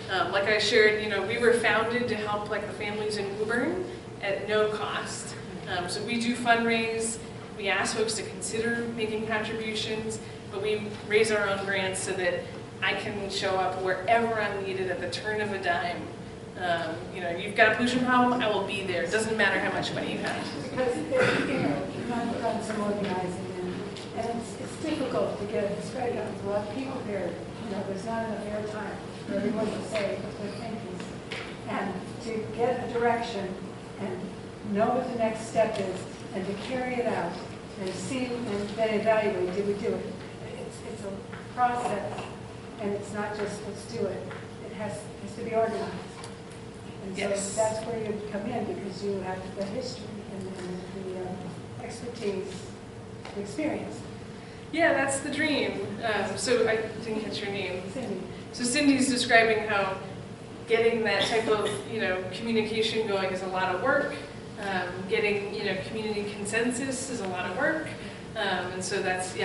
Like I shared, we were founded to help like the families in Woburn at no cost. So we do fundraise. We ask folks to consider making contributions, but we raise our own grants so that I can show up wherever I'm needed at the turn of a dime. You've got a pollution problem, I will be there. It doesn't matter how much money you have. Because, I've done some organizing, and it's difficult to get it straight out. There's a lot of people here. There's not enough airtime for everyone to say what they're thinking. And to get a direction and know what the next step is, and to carry it out, and see and then evaluate, did we do it? It's a process, and it's not just let's do it. It has to be organized. And so that's where you come in, because you have the history and the expertise, the experience. Yeah, that's the dream. So I didn't catch your name. Cindy. So Cindy's describing how getting that type of communication going is a lot of work. Getting community consensus is a lot of work. And so that's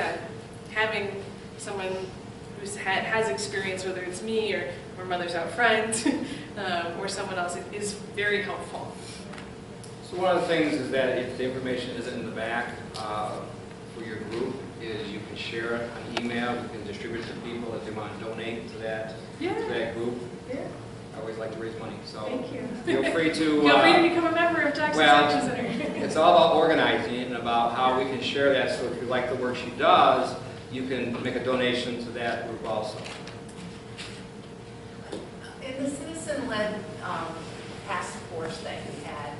having someone who has experience, whether it's me or Mothers Out Front or someone else, is very helpful. So one of the things is that if the information isn't in the back for your group, is you can share it on email, you can distribute it to people if they want to donate to that group. Yeah. I always like to raise money, so Thank you. feel free to Feel free to become a member of Tax Extraction Center. It's all about organizing and about how we can share that, so if you like the work she does, you can make a donation to that group also. In the citizen-led task force that you had,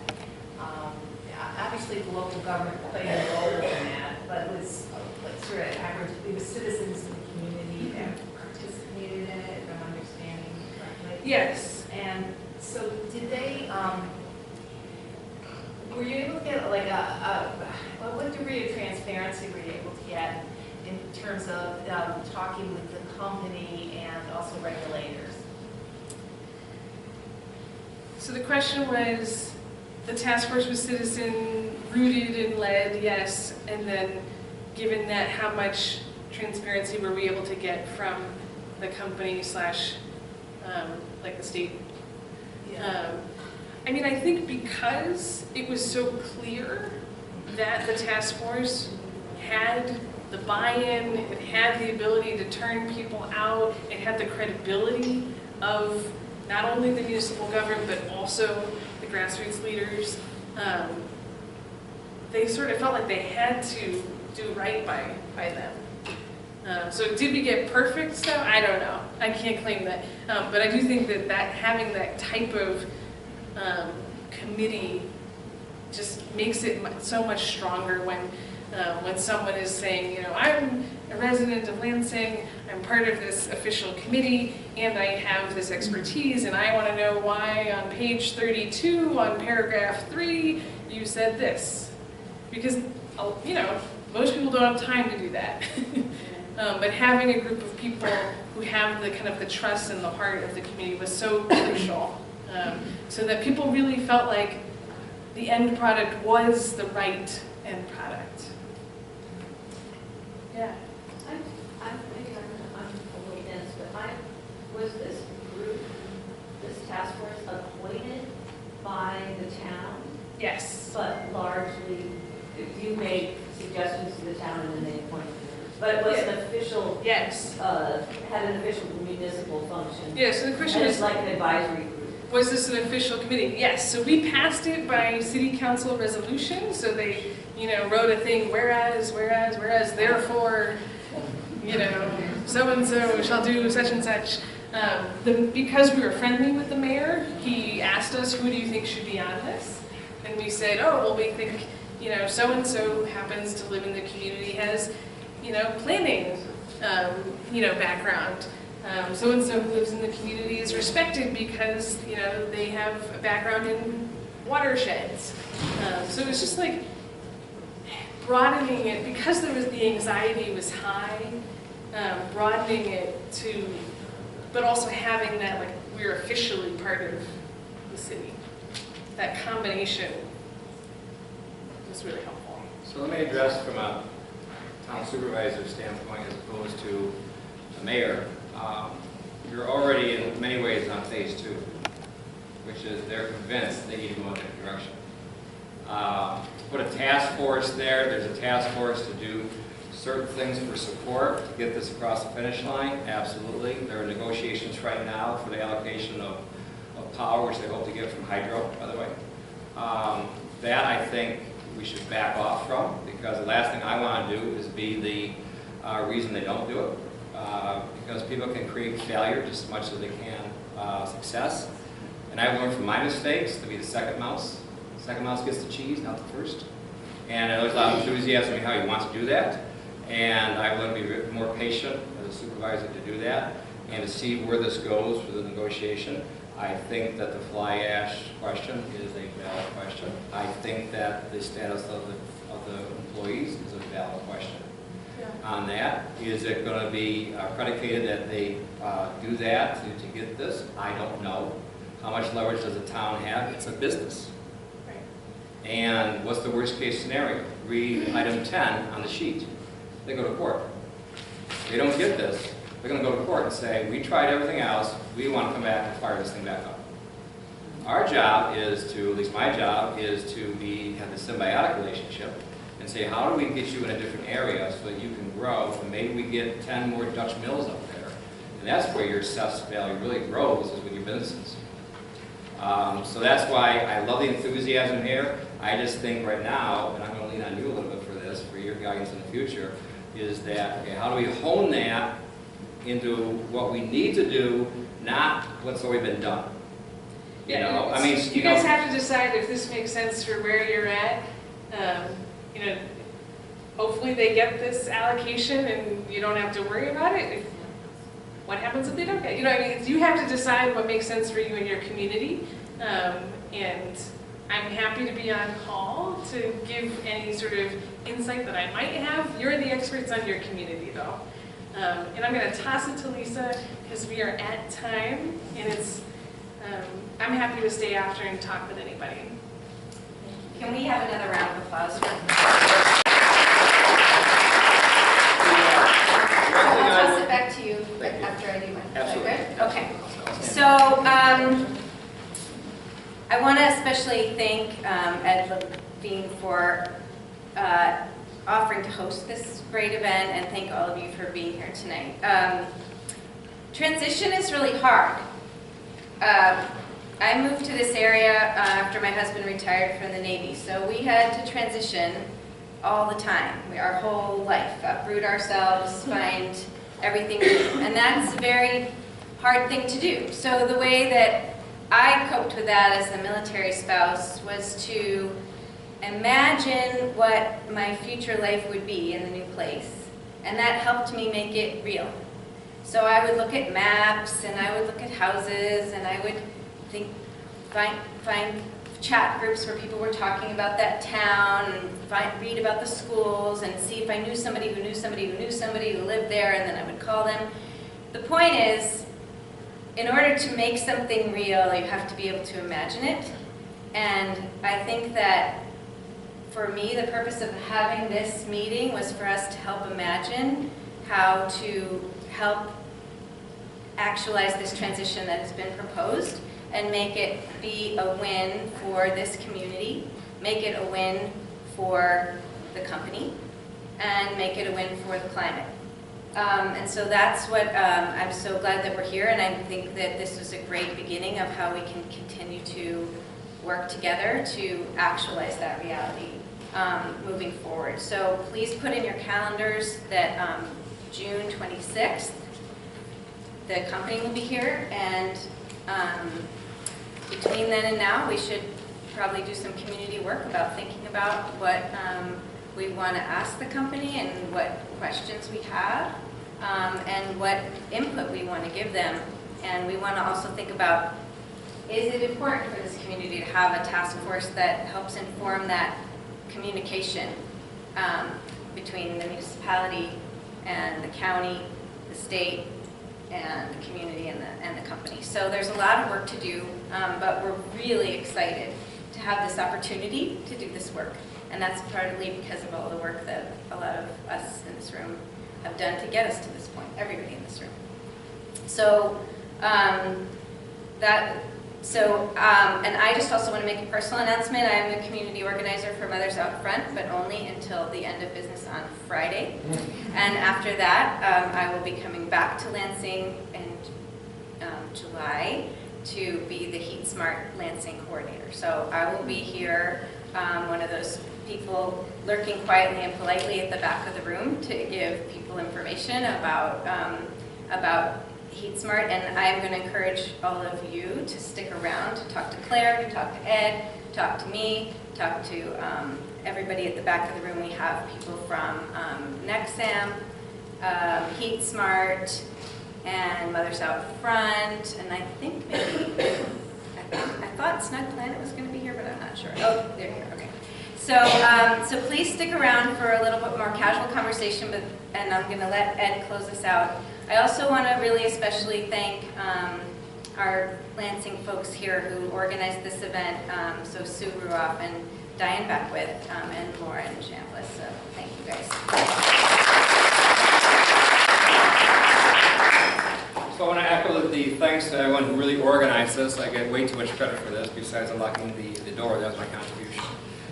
obviously the local government played a role in that, but it was like sort of average, it was citizens in the community that participated in it, if I'm understanding correctly. Yes. And so did they, were you able to get like what degree of transparency were you able to get in terms of talking with the company and also regulators? So the question was, the task force was citizen rooted and led, yes, and then given that, how much transparency were we able to get from the company slash like the state? I mean, I think because it was so clear that the task force had the buy-in, it had the ability to turn people out, it had the credibility of not only the municipal government, but also the grassroots leaders. They sort of felt like they had to do right by them. So did we get perfect stuff? I don't know. I can't claim that. But I do think that having that type of committee just makes it so much stronger when someone is saying, I'm a resident of Lansing, I'm part of this official committee, and I have this expertise, and I want to know why on page 32, on paragraph 3, you said this. Because, most people don't have time to do that. But having a group of people who have the kind of the trust and the heart of the community was so crucial. So that people really felt like the end product was the right end product. Yeah. task force appointed by the town? Yes. But largely, you make suggestions to the town and then they appoint members. But it was an official, yes, had an official municipal function. Yeah, so the question And is, it's like an advisory group. was this an official committee? Yes, so we passed it by city council resolution, so they, wrote a thing, whereas, therefore, so-and-so shall do such and such. Because we were friendly with the mayor, he asked us, who do you think should be on this? And we said, oh, well, we think, so-and-so happens to live in the community, has, planning, background. So-and-so who lives in the community is respected because, they have a background in watersheds. So it's just like broadening it, because the anxiety was high, broadening it to, but also having that, like, we're officially part of the city. That combination was really helpful. So let me address from a town supervisor standpoint as opposed to the mayor. You're already in many ways on phase 2, which is they're convinced they need to go in that direction. Put a task force there. There's a task force to do certain things for support to get this across the finish line. Absolutely. There are negotiations right now for the allocation of power, which they hope to get from hydro, by the way. That I think we should back off from, because the last thing I want to do is be the reason they don't do it. Because people can create failure just as much as they can success. And I've learned from my mistakes to be the second mouse. The second mouse gets the cheese, not the first. And there's a lot of enthusiasm in how you want to do that. And I've learned to be more patient as a supervisor to do that and to see where this goes for the negotiation. I think that the fly ash question is a valid question. I think that the status of the employees is a valid question. On that, is it going to be predicated that they do that to get this? I don't know. How much leverage does the town have? It's a business. Right. And what's the worst case scenario? Read item 10 on the sheet. They go to court. They don't get this. They're going to go to court and say, we tried everything else. We want to come back and fire this thing back up. Our job is to, at least my job, is to have the symbiotic relationship and say, how do we get you in a different area so that you can grow, and maybe we get 10 more Dutch mills up there. And that's where your assessed value really grows, is with your businesses. So that's why I love the enthusiasm here. I just think right now, and I'm going to lean on you a little bit for this, for your guidance in the future, is that, okay, how do we hone that into what we need to do, not what's already been done? You guys have to decide if this makes sense for where you're at. Hopefully they get this allocation and you don't have to worry about it. What happens if they don't get it? You have to decide what makes sense for you and your community. And I'm happy to be on call to give any sort of insight that I might have. You're the experts on your community, though. And I'm going to toss it to Lisa because we are at time, and I'm happy to stay after and talk with anybody. Can we have another round of applause for I'll toss it back to you after I do mine. Absolutely. Is that good? Okay. So I want to especially thank Ed Levine for offering to host this great event, and thank all of you for being here tonight. Transition is really hard. I moved to this area after my husband retired from the Navy, so we had to transition all the time, our whole life, uproot ourselves, find everything new, and that's a very hard thing to do. So the way that I coped with that as a military spouse was to imagine what my future life would be in the new place, and that helped me make it real. So I would look at maps, and I would look at houses, and I would find chat groups where people were talking about that town, and read about the schools, and see if I knew somebody who knew somebody who knew somebody who lived there, and then I would call them. The point is, in order to make something real, you have to be able to imagine it. And I think that for me, the purpose of having this meeting was for us to help imagine how to help actualize this transition that has been proposed. and make it be a win for this community, make it a win for the company, and make it a win for the climate. And so that's what I'm so glad that we're here, and I think that this is a great beginning of how we can continue to work together to actualize that reality moving forward. So please put in your calendars that June 26th, the company will be here, and between then and now, we should probably do some community work about thinking about what we want to ask the company and what questions we have, and what input we want to give them. And we want to also think about, is it important for this community to have a task force that helps inform that communication between the municipality and the county, the state, and the community and the company. So there's a lot of work to do, but we're really excited to have this opportunity to do this work. And that's partly because of all the work that a lot of us in this room have done to get us to this point, everybody in this room. So, and I just also want to make a personal announcement. I am the community organizer for Mothers Out Front, but only until the end of business on Friday. And after that, I will be coming back to Lansing in July to be the Heat Smart Lansing coordinator. So I will be here, one of those people lurking quietly and politely at the back of the room to give people information about Heat Smart, and I'm going to encourage all of you to stick around to talk to Claire, to talk to Ed, talk to me, talk to everybody at the back of the room. We have people from Nexam, Heat Smart, and Mothers Out Front, and I think maybe, I thought Snug Planet was going to be here, but I'm not sure. Oh, they're here, okay. So, so please stick around for a little bit more casual conversation, and I'm going to let Ed close us out. I also want to really especially thank our Lansing folks here who organized this event, so Sue Ruoff and Diane Beckwith and Lauren Chambliss. So thank you guys. So I want to echo the thanks to everyone who really organized this. I get way too much credit for this besides unlocking the door. That was my contribution.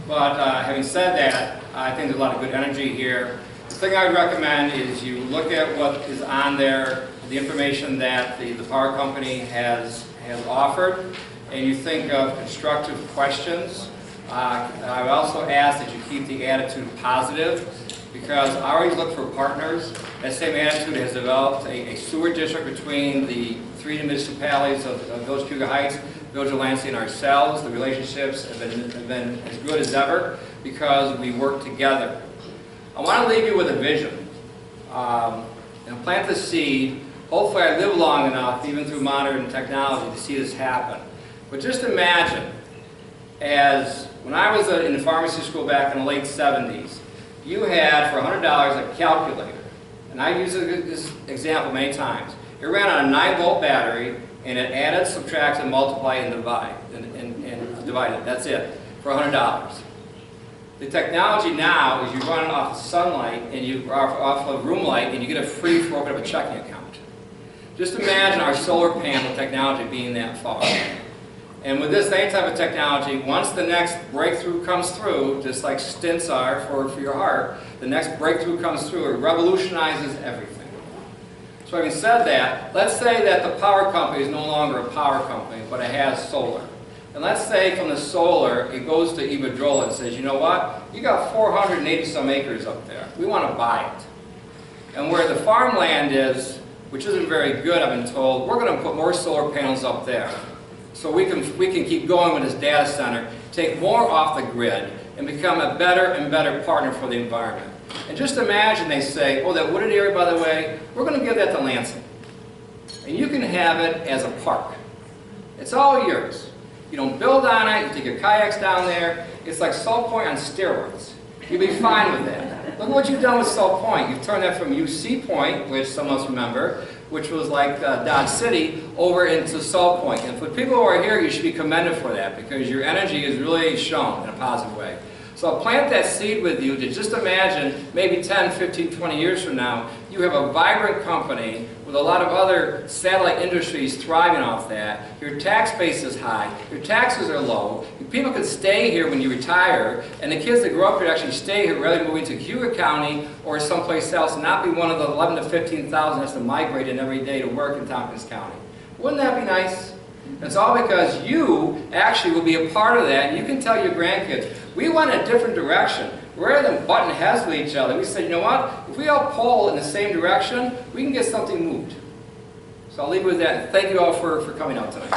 But having said that, I think there's a lot of good energy here. The thing I would recommend is you look at what is on there, the information that the power company has offered, and you think of constructive questions. I would also ask that you keep the attitude positive, because I always look for partners. That same attitude has developed a sewer district between the three municipalities of Village Cuga Heights, Village of Lansing, and ourselves. The relationships have been as good as ever because we work together. I want to leave you with a vision and plant the seed. Hopefully I live long enough, even through modern technology, to see this happen. But just imagine, as when I was in the pharmacy school back in the late 70s, you had, for $100, a calculator. And I use this example many times. It ran on a 9-volt battery, and it added, subtracted, multiplied, and divided. That's it, for $100. The technology now is you run it off of sunlight, and you off of room light, and you get it free for opening up a checking account. Just imagine our solar panel technology being that far. And with this same type of technology, once the next breakthrough comes through, just like stents are for your heart, the next breakthrough comes through, it revolutionizes everything. So having said that, let's say that the power company is no longer a power company, but it has solar. And let's say from the solar, it goes to Iberdrola and says, you know what, you got 480-some acres up there. We want to buy it. And where the farmland is, which isn't very good, I've been told, we're going to put more solar panels up there. So we can keep going with this data center, take more off the grid, and become a better and better partner for the environment. And just imagine they say, oh, that wooded area, by the way, we're going to give that to Lansing. And you can have it as a park. It's all yours. You don't build on it, you take your kayaks down there. It's like Salt Point on steroids. You'll be fine with that. Look at what you've done with Salt Point. You've turned that from UC Point, which some of us remember, which was like Dodge City, over into Salt Point. And for people who are here, you should be commended for that, because your energy is really shown in a positive way. So plant that seed with you to just imagine maybe 10, 15, 20 years from now, you have a vibrant company with a lot of other satellite industries thriving off that. Your tax base is high, your taxes are low, people can stay here when you retire, and the kids that grow up here actually stay here rather than moving to Holyoke County or someplace else and not be one of the 11 to 15,000 that's to migrate in every day to work in Tompkins County. Wouldn't that be nice? It's all because you actually will be a part of that, and you can tell your grandkids, we went a different direction. Rather than butting heads with each other, we said, you know what? If we all pull in the same direction, we can get something moved. So I'll leave it with that. Thank you all for coming out tonight.